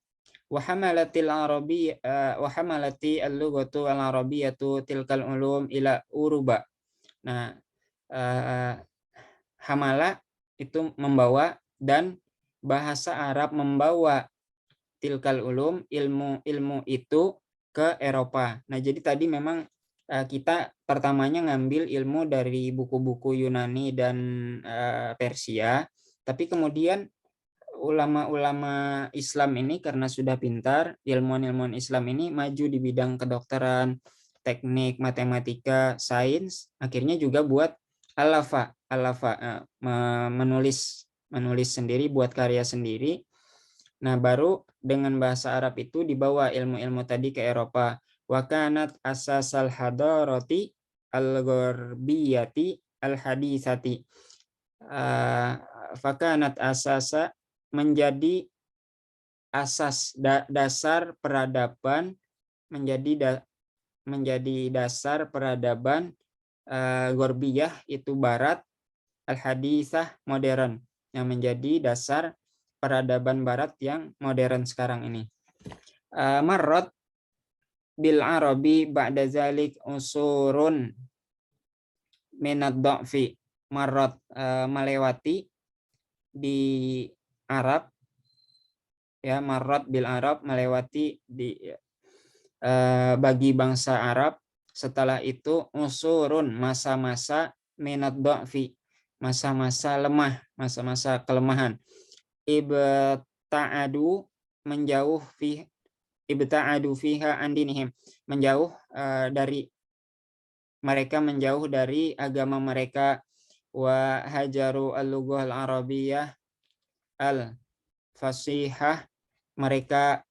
Wa hamalatil arabi wa hamalati al-lughatu al-arabiyyatu tilkal ulum ila Uruba. Nah, hamala itu membawa, dan bahasa Arab membawa tilkal ulum, ilmu-ilmu itu ke Eropa. Nah, jadi tadi memang kita pertamanya ngambil ilmu dari buku-buku Yunani dan Persia, tapi kemudian ulama-ulama Islam ini karena sudah pintar, ilmuwan-ilmuwan Islam ini maju di bidang kedokteran, teknik, matematika, sains, akhirnya juga buat alafa, menulis sendiri, buat karya sendiri. Nah, baru dengan bahasa Arab itu dibawa ilmu-ilmu tadi ke Eropa. Wa kanat asasal hadarati al-gharbiyati al-haditsati. Fakanat asasa, menjadi asas, dasar peradaban, menjadi menjadi dasar peradaban Gorbiyah itu barat, al-hadithah modern, yang menjadi dasar peradaban barat yang modern sekarang ini. Marrat bil Arabi ba'da zalik usurun minad dha'fi. Marrat melewati di Arab, ya, marrat bil Arab melewati di bagi bangsa Arab setelah itu usurun masa-masa minad dha'fi, masa-masa lemah, masa-masa kelemahan. Ibta'adu menjauh ibta'adu fiha an dinihim, menjauh dari mereka, menjauh dari agama mereka. Wa hajaru al-lughah al-arabiyyah al-fasihah, mereka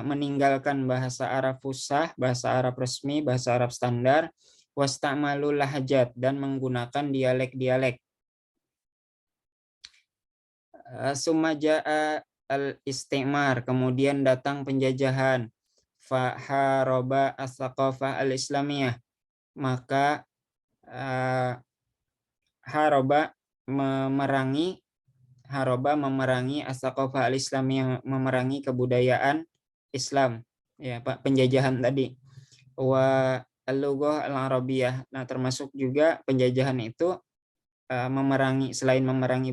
meninggalkan bahasa Arab fusah, bahasa Arab resmi, bahasa Arab standar. Wasta'malul lahjat, dan menggunakan dialek-dialek. Summa ja'a al-istimar, kemudian datang penjajahan. Faharoba as-saqafah al-islamiyah, maka haroba memerangi as-saqafah al-islamiyah, memerangi kebudayaan Islam, ya Pak, penjajahan tadi. Wa al-lughah al-arabiyyah, nah termasuk juga penjajahan itu memerangi, selain memerangi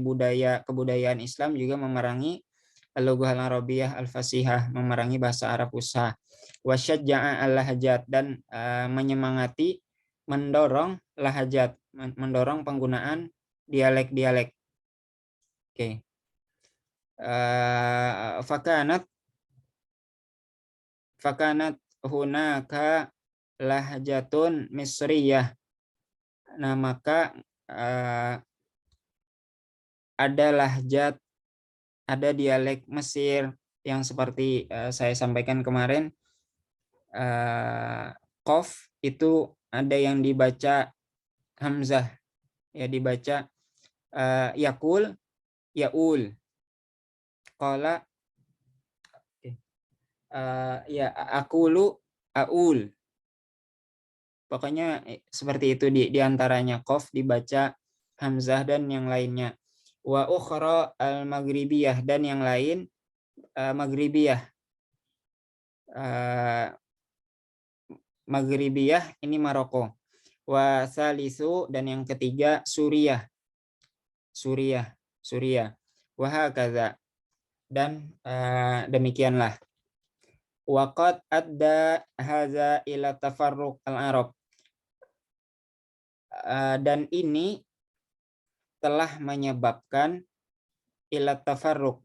kebudayaan Islam, juga memerangi al-lughah al-arabiyyah al-fasihah, memerangi bahasa Arab fusha. Wa syajja'a al-lahjat, dan menyemangati, mendorong lahjat, mendorong penggunaan dialek-dialek. Oke. Fakanat hunaka lahjatun misriyah. Nah, maka ada lahjat, ada dialek Mesir yang seperti saya sampaikan kemarin. Qaf itu ada yang dibaca hamzah, ya, dibaca yakul, yaul. Qala ya akulu, aul. Pokoknya seperti itu, di antaranya qaf dibaca hamzah dan yang lainnya. Wa ukhra al-maghribiyah, dan yang lain maghribiyah. Maghribiyah ini Maroko. Wa salisu, dan yang ketiga Suriah. Wa hakadza, dan demikianlah. Waqad adda hadza ila tafarruq al-arab, dan ini telah menyebabkan ila tafarruq.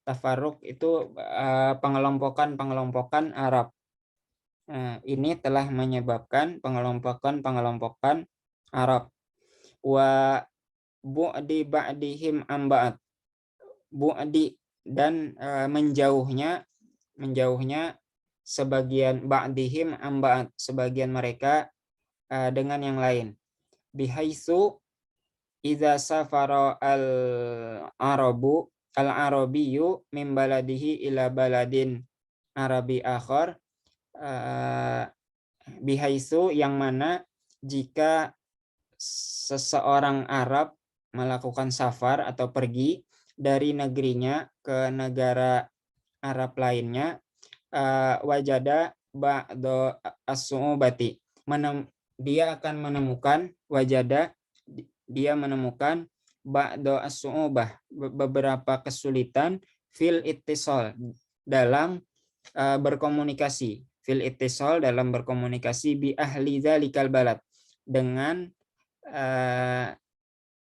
Tafarruq itu pengelompokan Arab. Ini telah menyebabkan pengelompokan Arab. Wa bu'di ba'dihim amba'at, bu'di, dan menjauhnya sebagian ba'dihim amba'at, sebagian mereka dengan yang lain. Bihaitsu idza safara al-arabiyyu min baladihi ila baladin arabi akhar, bihaitsu, yang mana jika seseorang Arab melakukan safar atau pergi dari negerinya ke negara Arab lainnya, wajada ba'da as-su'ubati, dia akan menemukan ba'da as-su'ubah, beberapa kesulitan, fil ittisal, dalam berkomunikasi, bi ahli dzalikal balad, dengan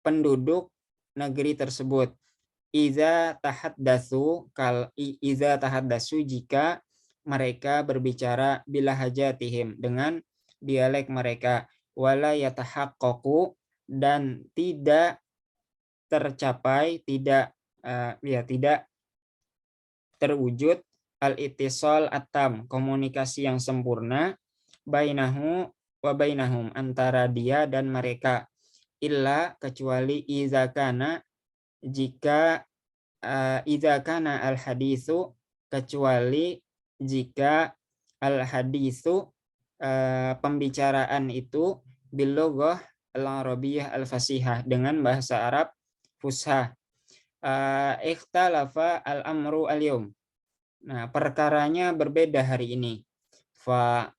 penduduk negeri tersebut. Iza tahaddatsu, jika mereka berbicara bilahajatihim, dengan dialek mereka. Wala yatahaqqaqu, dan tidak tercapai, tidak terwujud al-ittisal atam, komunikasi yang sempurna, bainahu wa bainahum, antara dia dan mereka, illa, kecuali idza kana, jika idza kana al-haditsu, kecuali jika al-haditsu pembicaraan itu bil lughah al-arabiyyah al-fasihah, dengan bahasa Arab fushah. Ikhtalafa al-amru al-yawm. Nah, perkaranya berbeda hari ini. Fa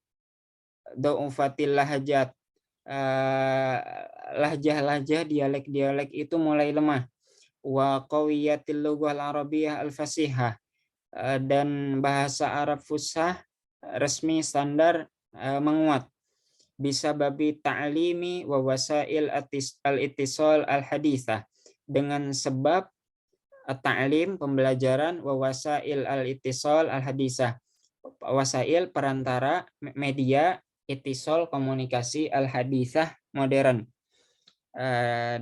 du'ufatil lahjat. Lahjah-lahjah, dialek-dialek itu mulai lemah. Wa qawiyatil lughah al-arabiyyah al-fasihah. Dan bahasa Arab fushah resmi standar menguat. Bisa babi ta'limi wa wasail al-ittisal al-hadithah. Dengan sebab ta'lim, pembelajaran, wa wasail al-ittisal al-hadithah. Wasail, perantara, media, ittisal, komunikasi, al-hadithah, modern.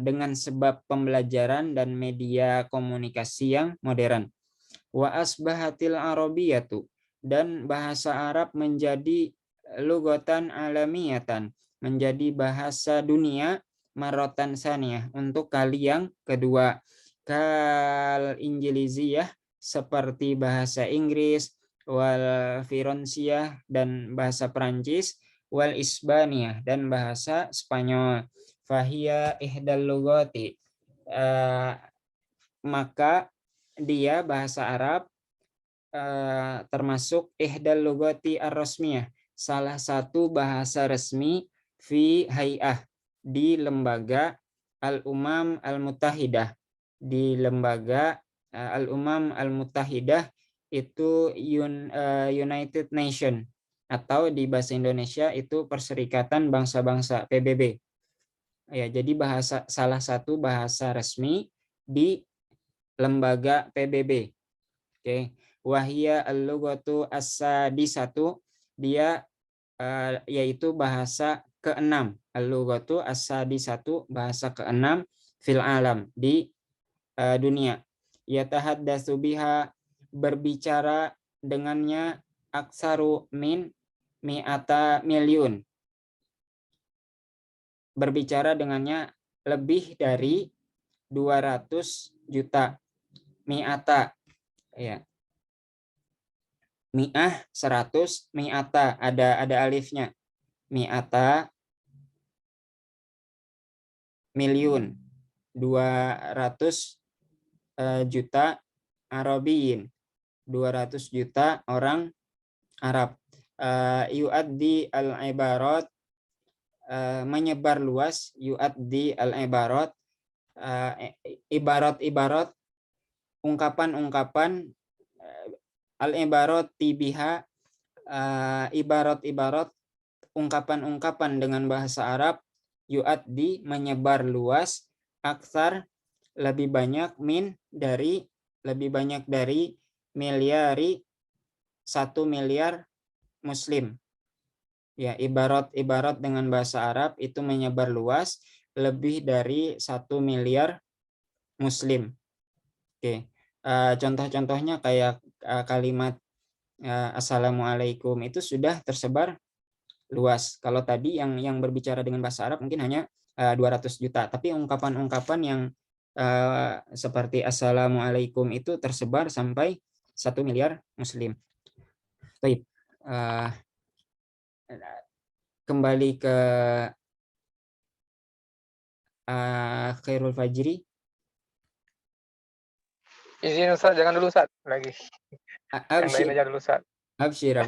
Dengan sebab pembelajaran dan media komunikasi yang modern. Wa asbahatil arabiyatu, dan bahasa Arab menjadi lugatan alamiyatan, menjadi bahasa dunia, marotan saniyah, untuk kali yang kedua. Kal Injiliziyah, seperti bahasa Inggris, wal Fironsiyah, dan bahasa Perancis, wal Isbaniyah, dan bahasa Spanyol. Fahiya ihdal lugati, maka dia, bahasa Arab, termasuk ihdal lugati ar-rasmiyah, salah satu bahasa resmi, fi hay'ah, di lembaga al-umam al-mutahidah, di lembaga al-umam al-mutahidah, itu United Nation, atau di bahasa Indonesia itu Perserikatan Bangsa-Bangsa, PBB. Ya, jadi salah satu bahasa resmi di lembaga PBB. Oke, wahia al-lughatu as-sadisatu, dia yaitu bahasa ke-6. Al-lughatu as-sadisatu, bahasa ke-6, fil alam, di dunia. Yatahaddatsu biha, berbicara dengannya, aksaru min mi'ata milyun, berbicara dengannya lebih dari 200 juta. Mi'ata, ya. Mi'ah 100, mi'ata ada alifnya. Mi'ata milyun, 200 juta Arabiyin, 200 juta orang Arab. Yu'addi al-ibarat, menyebar luas, yu'addi al-ibarat, ibarat-ibarat, ungkapan-ungkapan, al-ibarat tibiha, ibarat-ibarat, ungkapan-ungkapan dengan bahasa Arab, yu'addi, menyebar luas, aksar, lebih banyak, min, dari, lebih banyak dari, miliari, 1 miliar muslim. Ya, ibarat-ibarat dengan bahasa Arab itu menyebar luas lebih dari 1 miliar muslim. Oke. Contoh-contohnya kayak kalimat assalamualaikum itu sudah tersebar luas. Kalau tadi yang berbicara dengan bahasa Arab mungkin hanya 200 juta, tapi ungkapan-ungkapan yang seperti assalamualaikum itu tersebar sampai 1 miliar muslim. Baik. Kembali ke Khairul Fajri. Izin Ustaz, jangan dulu Ustaz lagi. Yang lain aja dulu Ustaz. Absyir.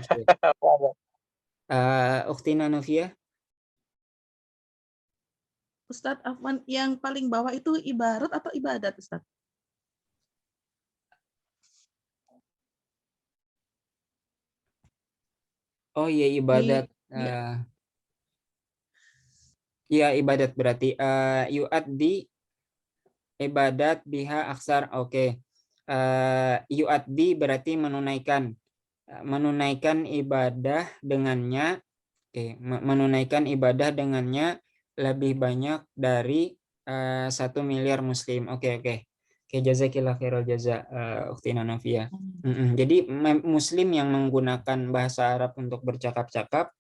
Ukhtina Novia. Ustadz Afwan, yang paling bawah itu ibarat atau ibadat, Ustadz? Oh iya, ibadat. Iya, ibadat berarti yu'addi ibadat biha aksar. Oke. Yu'addi berarti menunaikan ibadah dengannya. Oke, menunaikan ibadah dengannya lebih banyak dari 1 miliar muslim. Oke, jazakillah khairul jaza, Ukhtina Novia. Jadi muslim yang menggunakan bahasa Arab untuk bercakap-cakap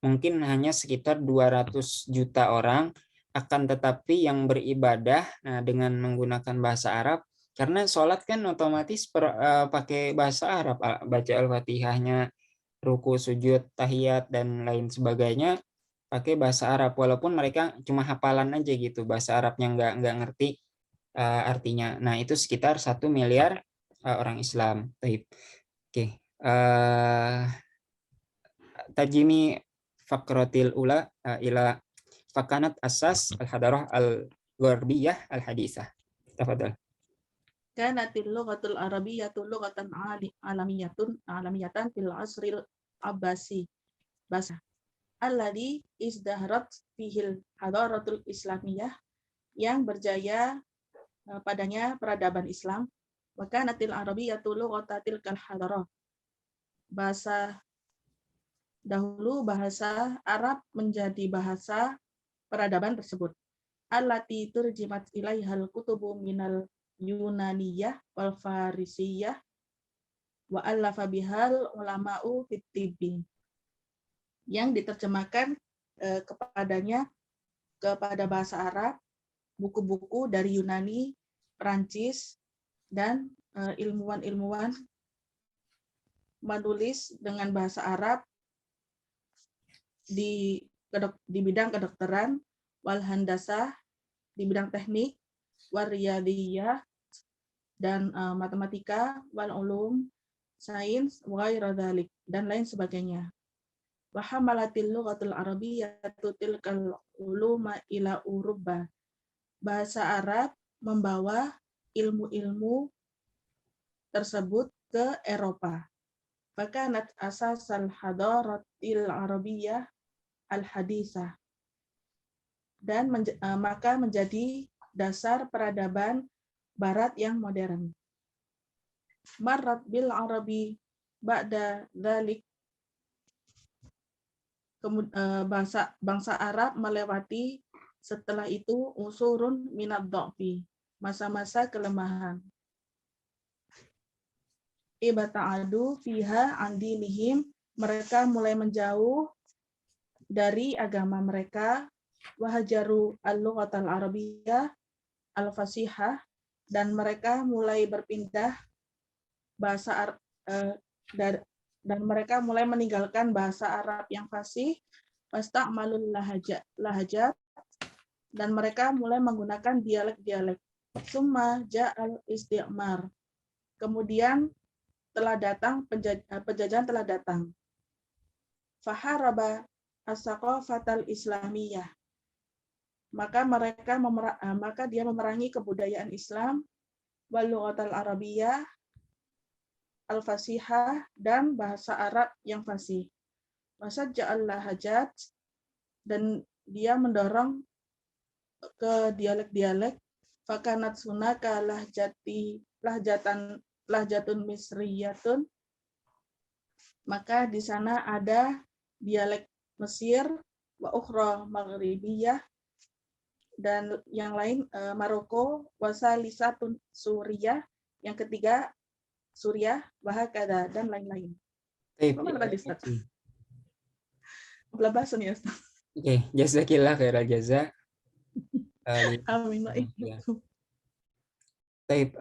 mungkin hanya sekitar 200 juta orang, akan tetapi yang beribadah dengan menggunakan bahasa Arab, karena sholat kan otomatis pakai bahasa Arab, baca Al-Fatihahnya ruku, sujud, tahiyat dan lain sebagainya pakai bahasa Arab, walaupun mereka cuma hafalan aja gitu, bahasa Arabnya nggak ngerti artinya. Nah, itu sekitar 1 miliar orang Islam. Oke. Tajimi fakratil ula ila fakanat asas al-hadarah al-gharbiyah al-hadisah. Tafadhal. Kanatil lughatul arabiyyatu lughatan alamiyatan fil asril abbasi basa alladhi izdaharat fihil hadaratul islamiyah, yang berjaya padanya peradaban Islam. Wa kanatil arabiyyatu lughatatil kal hadarah, bahasa dahulu bahasa Arab menjadi bahasa peradaban tersebut. Allati turjimat ilaihal kutubu minal Yunaniyah wal Farisiyah wa allafa bihal ulama'u fit tibbi, yang diterjemahkan kepada bahasa Arab buku-buku dari Yunani, Perancis, dan ilmuwan-ilmuwan menulis dengan bahasa Arab di bidang kedokteran, wal handasah, di bidang teknik, wal riyadiyah, dan matematika, wal ulum, sains, wa ghairu dzalik, dan lain sebagainya. Wa hamalatil lughatul arabiyyatu tilkal uluma ila Uruba. Bahasa Arab membawa ilmu-ilmu tersebut ke Eropa. Bakanat asasal hadaratil arabiyyah al-hadisah. Dan maka menjadi dasar peradaban Barat yang modern. Marrat bil Arabi ba'da dzalik, bangsa Arab melewati setelah itu usurun minad dha'fi, masa-masa kelemahan. Ibata'adu fiha andinihim, mereka mulai menjauh dari agama mereka. Wahajaru al-lughatal arabiyyah al-fasihah, dan mereka mulai berpindah dan mereka mulai meninggalkan bahasa Arab yang fasih. Wasta'malul lahajat, dan mereka mulai menggunakan dialek-dialek. Summa ja'al isti'mar, kemudian telah datang penjajahan telah datang. Faharaba as-saqafatal islamiyah, maka dia memerangi kebudayaan Islam, wal lughatal arabiyyah al-fasihah, dan bahasa Arab yang fasih. Wasajja'al lahajat, dan dia mendorong ke dialek-dialek. Fakanat sunaka lahjatun misriyatun, maka di sana ada dialek Mesir, wa ukhra maghribiyah, dan yang lain Maroko, wasalisatun Suriah, yang ketiga Suriah, wahakada, dan lain-lain. Mana tadi Ustaz? Belabasan ya Ustaz. Oke, jazakillah khairal jaza. Amin. Baik,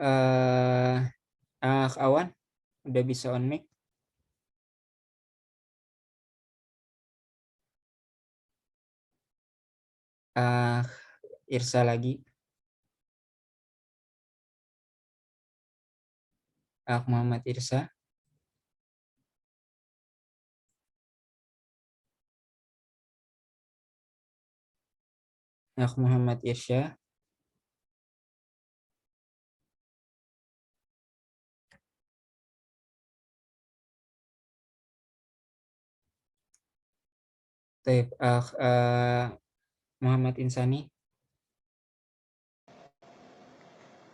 Awan udah bisa on mic? Irsa lagi. Muhammad Irsa. Muhammad Irsya. Baik, Muhammad Insani.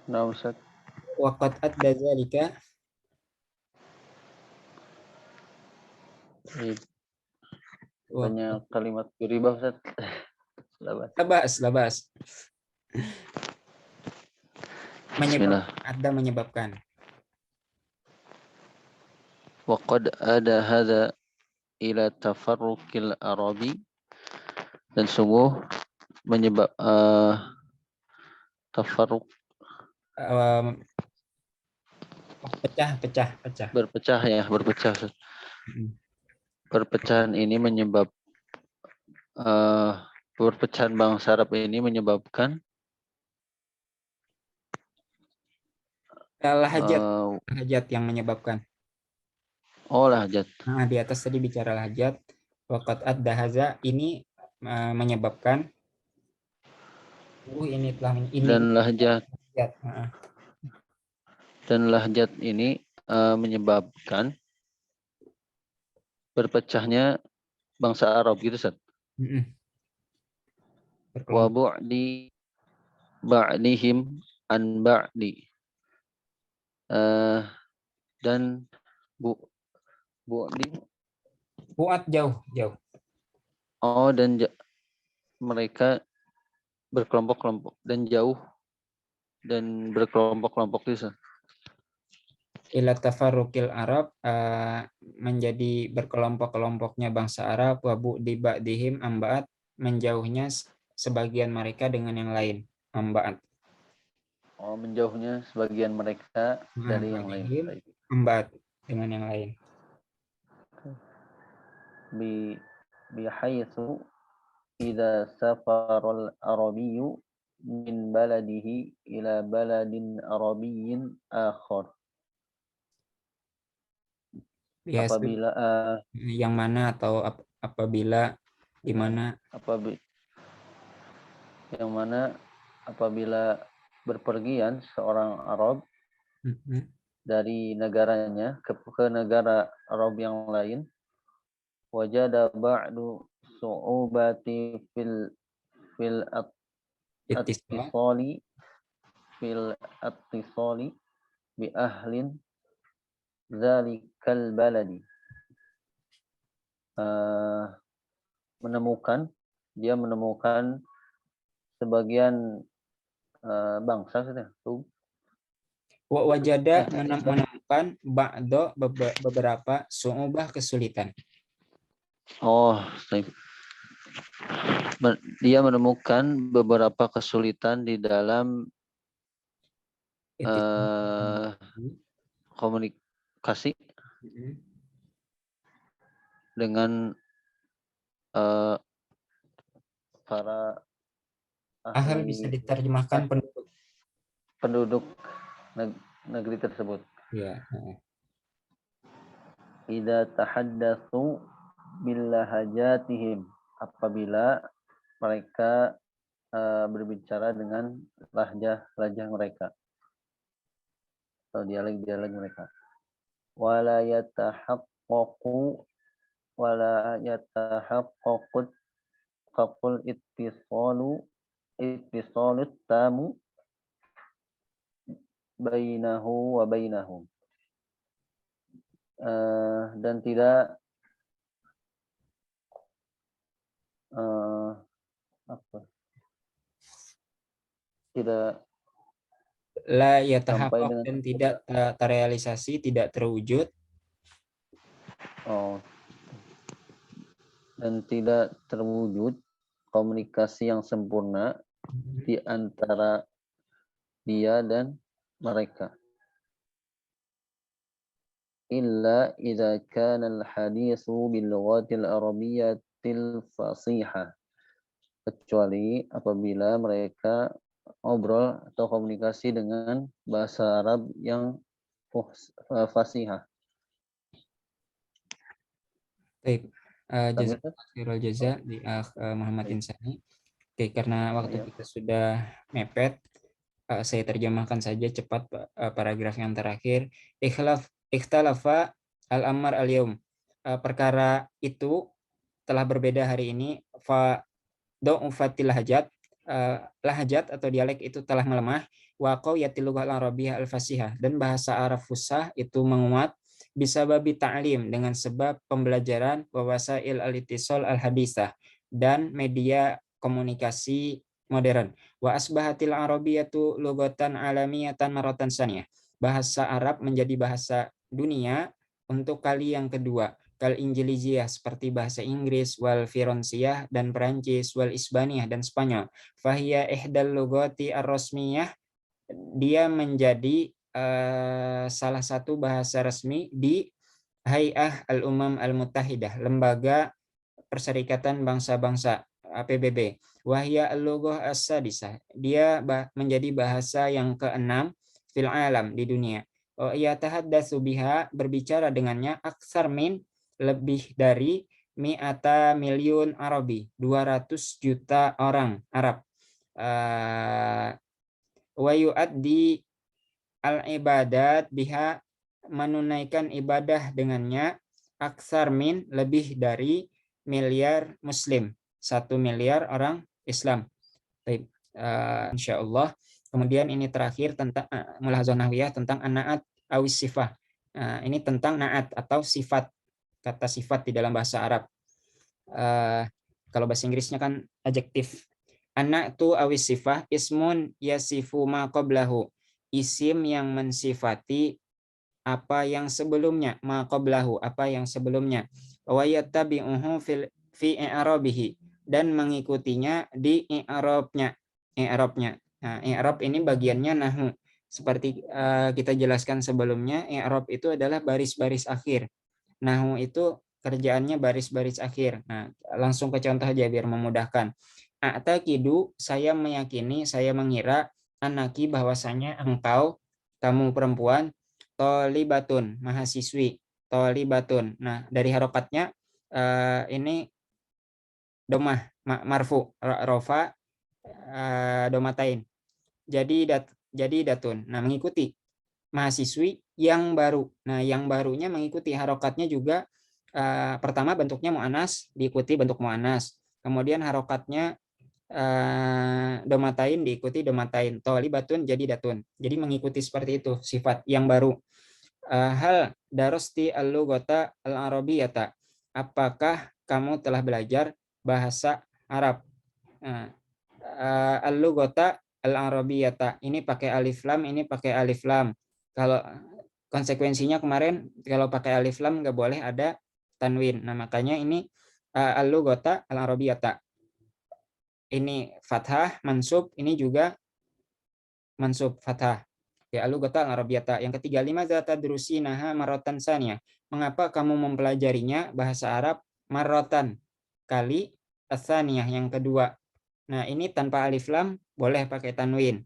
Nah, Ustaz. Waqad adda dzalika. Banyak kalimat riba Ustaz. Labas. Menyebabkan. Waqad ada hadza ila tafarruqil arabi, dan sungguh menyebab tafarruq, pecah. berpecah. perpecahan ini perpecahan bangsa Arab ini menyebabkan Lahajat, lahajat yang menyebabkan. lahjat. Nah, di atas tadi bicara lahajat. Waqat ad-dahaza ini menyebabkan. Ini telah Dan lahjat Nah, dan lahjat ini menyebabkan berpecahnya bangsa Arab gitu, Ustaz. Wa bu'di ba'dihim an ba'di. Dan bu'di buat jauh. dan mereka berkelompok-kelompok dan jauh dan berkelompok-kelompok itu. Ila tafarruqil Arab, menjadi berkelompok-kelompoknya bangsa Arab, wabu di ba'dihim ambaat, menjauhnya sebagian mereka dengan yang lain, ambaat. Menjauhnya sebagian mereka dari yang lain. Ambaat dengan yang lain. Bihaitsu idza safaral arabiyyu min baladihi ila baladin arabiyyin akhar. Apabila yang mana atau apabila di mana yang mana apabila berpergian seorang Arab dari negaranya ke negara Arab yang lain, wajada ba'du su'ubati fil attisali bi ahlin zalikal baladi. Menemukan sebagian bangsa wajada menemukan ba'do beberapa su'ubah kesulitan. Dia menemukan beberapa kesulitan di dalam komunikasi dengan para ahli, bisa diterjemahkan penduduk negeri tersebut. Ya. Idza tahaddatsu billahajatihim, apabila mereka berbicara dengan lahjah mereka atau dialek mereka. Wala yatahaqqaqu qaqul ittisalut tamu bainahu wa bainahum. Dan tidak la yatahaqqaq, dan tidak terrealisasi, tidak terwujud. Dan tidak terwujud komunikasi yang sempurna di antara dia dan mereka. Illa idza kana al-haditsu bil lughatil arabiyyatil fasihah, kecuali apabila mereka ngobrol atau komunikasi dengan bahasa Arab yang fasihah. Baik, jazakallahu jaza di Muhammad Insani. Oke, karena waktu kita sudah mepet, saya terjemahkan saja cepat paragraf yang terakhir. Ikhtalafa al-amr al-yaum. Perkara itu telah berbeda hari ini. Fa du'ufatil lahjat, lahjat atau dialek itu telah melemah. Wa qawiyatil lughah al-arabiyyah al-fasihah, dan bahasa Arab fusah itu menguat bisa babi ta'lim, dengan sebab pembelajaran wawasail al-ittisal al-hadisah, dan media komunikasi modern. Wa asbahatil arabiyyatu lughatan alamiyatan maratan saniyah. Bahasa Arab menjadi bahasa dunia untuk kali yang kedua. Kal Injiliziyah, seperti bahasa Inggris, wal Fironsiyah dan Perancis, wal Isbaniyah dan Spanyol. Fahiya ihdal lughati ar-rasmiyah, dia menjadi salah satu bahasa resmi di Hay'ah al-Umam al-Muttahidah, lembaga Perserikatan Bangsa-Bangsa PBB. Wahya al-lughah as-sadisah, dia menjadi bahasa yang keenam fil alam, di dunia. Ia tahaddatsu biha, berbicara dengannya, aksar min, lebih dari mi'ata milyun Arabi, 200 juta orang Arab. Wa yu'addi al-ibadat biha, menunaikan ibadah dengannya, aksar min, lebih dari miliar muslim, 1 miliar orang Islam. Baik, insyaallah. Kemudian ini terakhir tentang mulahazah nahwiyah tentang an-na'at awis sifah. Ini tentang na'at atau sifat, kata sifat di dalam bahasa Arab. Kalau bahasa Inggrisnya kan adjektif. An-na'tu awis sifah ismun yasifu ma qablahu, isim yang mensifati apa yang sebelumnya, ma qablahu, apa yang sebelumnya. Wa yattabi'uhu fi i'rabihi, dan mengikutinya di i'rabnya. Nah, i'rab ini bagiannya nahwu. Seperti kita jelaskan sebelumnya, i'rab itu adalah baris-baris akhir. Nahwu itu kerjaannya baris-baris akhir. Nah, langsung ke contoh aja biar memudahkan. A'taqidu, saya meyakini, saya mengira, anaki, bahwasanya engkau, kamu perempuan, tolibatun, mahasiswi, tolibatun. Nah, dari harokatnya ini domah, marfu, rofa, domatain. Jadi datun. Nah, mengikuti, mahasiswi yang baru. Nah, yang barunya mengikuti, harokatnya juga pertama bentuknya mu'anas, diikuti bentuk mu'anas. Kemudian harokatnya domatain, diikuti domatain. Tolibatun jadi datun. Jadi mengikuti seperti itu, sifat yang baru. Hal darosti al-lughata al-arabiyata, apakah kamu telah belajar bahasa Arab? Al-lughata al-arabiyata, ini pakai alif lam, ini pakai alif lam. Kalau konsekuensinya kemarin kalau pakai alif lam nggak boleh ada tanwin. Nah, makanya ini al-lughata al-arabiyata. Ini fathah mansub, ini juga mansub fathah. Ya, al-lughata al-arabiyata. Yang ketiga, lima zata drusinaha marrotan saniyah. Mengapa kamu mempelajarinya, bahasa Arab, marrotan, kali, asaniyah, yang kedua. Nah, ini tanpa alif lam, boleh pakai tanwin.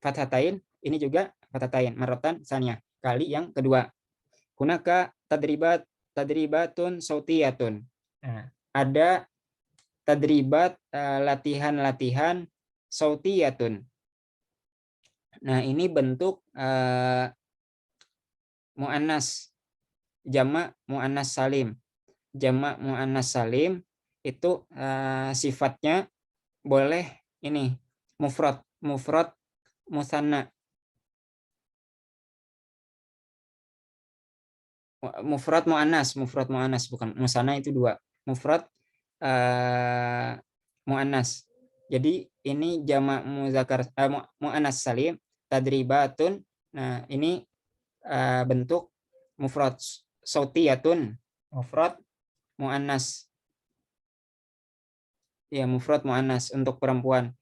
Fathatain, ini juga fathatain, marrotan saniyah, kali yang kedua. Hunaka tadribatun sautiyatun. Nah, ada tadribat, latihan-latihan sautiyatun. Nah, ini bentuk mu'annas, jamak mu'annas salim. Jamak mu'annas salim itu sifatnya boleh ini mufrad musanna. Mufrad mu'annas, bukan musanna, itu dua. Mufrad mu'annas. Jadi ini jamak muzakkar mu'annas salim, tadribatun. Nah, ini bentuk mufrad sautiyatun, mufrad mu'annas. Ya, mufrad mu'annas untuk perempuan.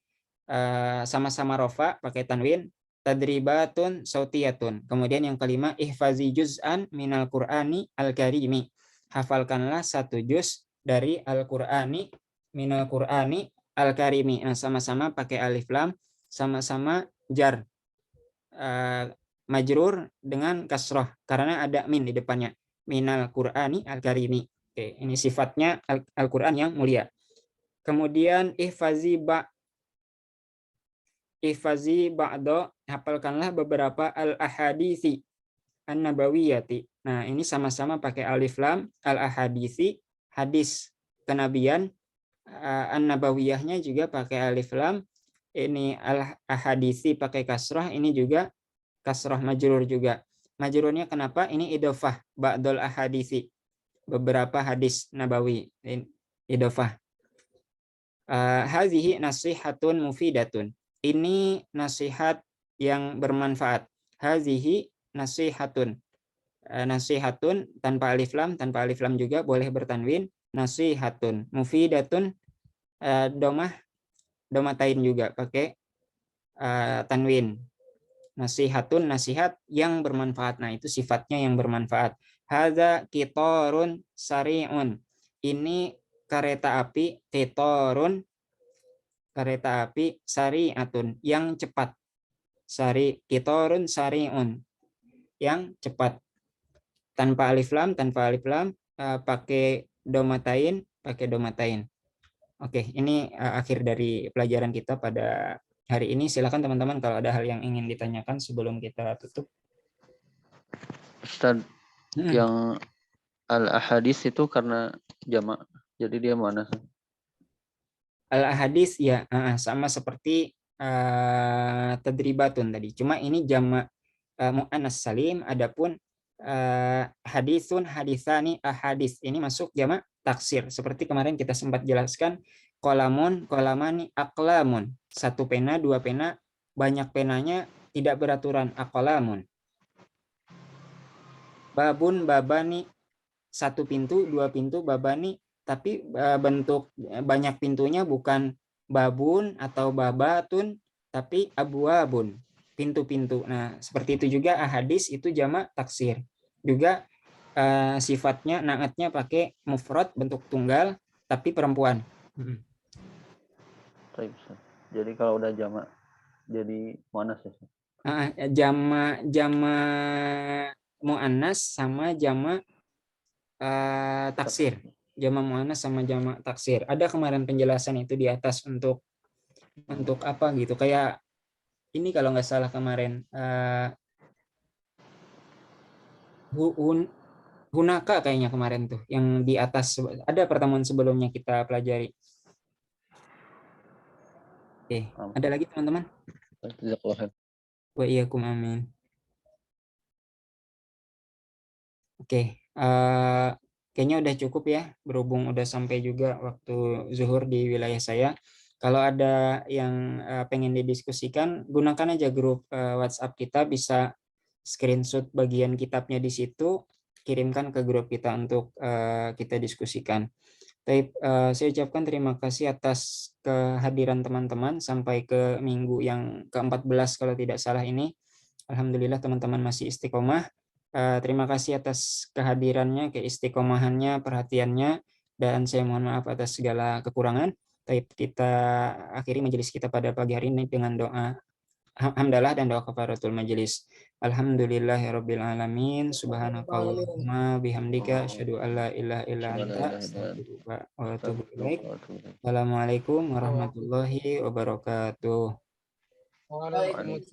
Sama-sama rofa pakai tanwin, tadribatun sautiyatun. Kemudian yang kelima, ihfazi juz'an minal qur'ani al-karimi. Hafalkanlah 1 juz dari Al-Qur'ani, minal qur'ani al-karimi. Nah, sama-sama pakai alif lam, sama-sama jar. Majrur dengan kasroh karena ada min di depannya. Minal qur'ani al-karimi. Oke, ini sifatnya Al-Qur'an yang mulia. Kemudian ihfazi ba'do, hafalkanlah beberapa al-ahadithi an-nabawiyati. Nah, ini sama-sama pakai alif lam, al-ahadithi, hadis kenabian, an-nabawiyahnya juga pakai alif lam. Ini al-ahadithi pakai kasrah, ini juga kasrah majrur juga. Majrurnya kenapa? Ini idofah, ba'dol ahadithi, beberapa hadis nabawi, idofah. Hazihi nasihatun mufidatun. Ini nasihat yang bermanfaat. Hazihi nasihatun. Nasihatun tanpa alif lam juga boleh bertanwin. Nasihatun. Mufidatun domatain juga pakai tanwin. Nasihatun, nasihat yang bermanfaat. Nah, itu sifatnya yang bermanfaat. Hadza qitarun sari'un. Ini kereta api, qitarun, kereta api sari'atun, yang cepat. Qitarun sari'un, yang cepat. Tanpa alif lam, pakai domatain, Oke, ini akhir dari pelajaran kita pada hari ini. Silakan teman-teman kalau ada hal yang ingin ditanyakan sebelum kita tutup. Ustaz, yang al-ahadis itu karena jamak, jadi dia mana? Al-ahadis ya sama seperti tadribatun tadi. Cuma ini jamak muannas salim, adapun hadisun, hadisani, ahadis ini masuk jamak taksir. Seperti kemarin kita sempat jelaskan, kolamun, kolamani, aklamun. Satu pena, dua pena, banyak penanya, tidak beraturan, akolamun. Babun, babani, satu pintu, dua pintu, babani, tapi bentuk banyak pintunya bukan babun atau babatun, tapi abwabun, pintu-pintu. Nah, seperti itu juga ahadis itu jamak taksir. Juga sifatnya naatnya pakai mufrad bentuk tunggal tapi perempuan. Jadi kalau udah jamak jadi muannas ya? Jamak muannas sama jamak taksir. Jamak muannas sama jamak taksir. Ada kemarin penjelasan itu di atas untuk apa gitu. Kayak ini kalau nggak salah kemarin hunaka kayaknya kemarin tuh yang di atas, ada pertemuan sebelumnya kita pelajari. Oke, ada lagi teman-teman? Wa iyyakum amin. Oke, kayaknya udah cukup ya, berhubung udah sampai juga waktu zuhur di wilayah saya. Kalau ada yang pengen didiskusikan, gunakan aja grup WhatsApp kita, bisa screenshot bagian kitabnya di situ, kirimkan ke grup kita untuk kita diskusikan. Saya ucapkan terima kasih atas kehadiran teman-teman sampai ke minggu yang ke-14 kalau tidak salah ini. Alhamdulillah teman-teman masih istiqomah. Terima kasih atas kehadirannya, keistiqomahannya, perhatiannya, dan saya mohon maaf atas segala kekurangan. Kita akhiri majelis kita pada pagi hari ini dengan doa hamdalah dan doa kafaratul majelis. Alhamdulillahirabbil alamin. Subhanakallahumma bihamdika asyhadu an la ilaha illa anta astaghfiruka wa atubu ilaik. Assalamualaikum warahmatullahi wabarakatuh. Waalaikumsalam.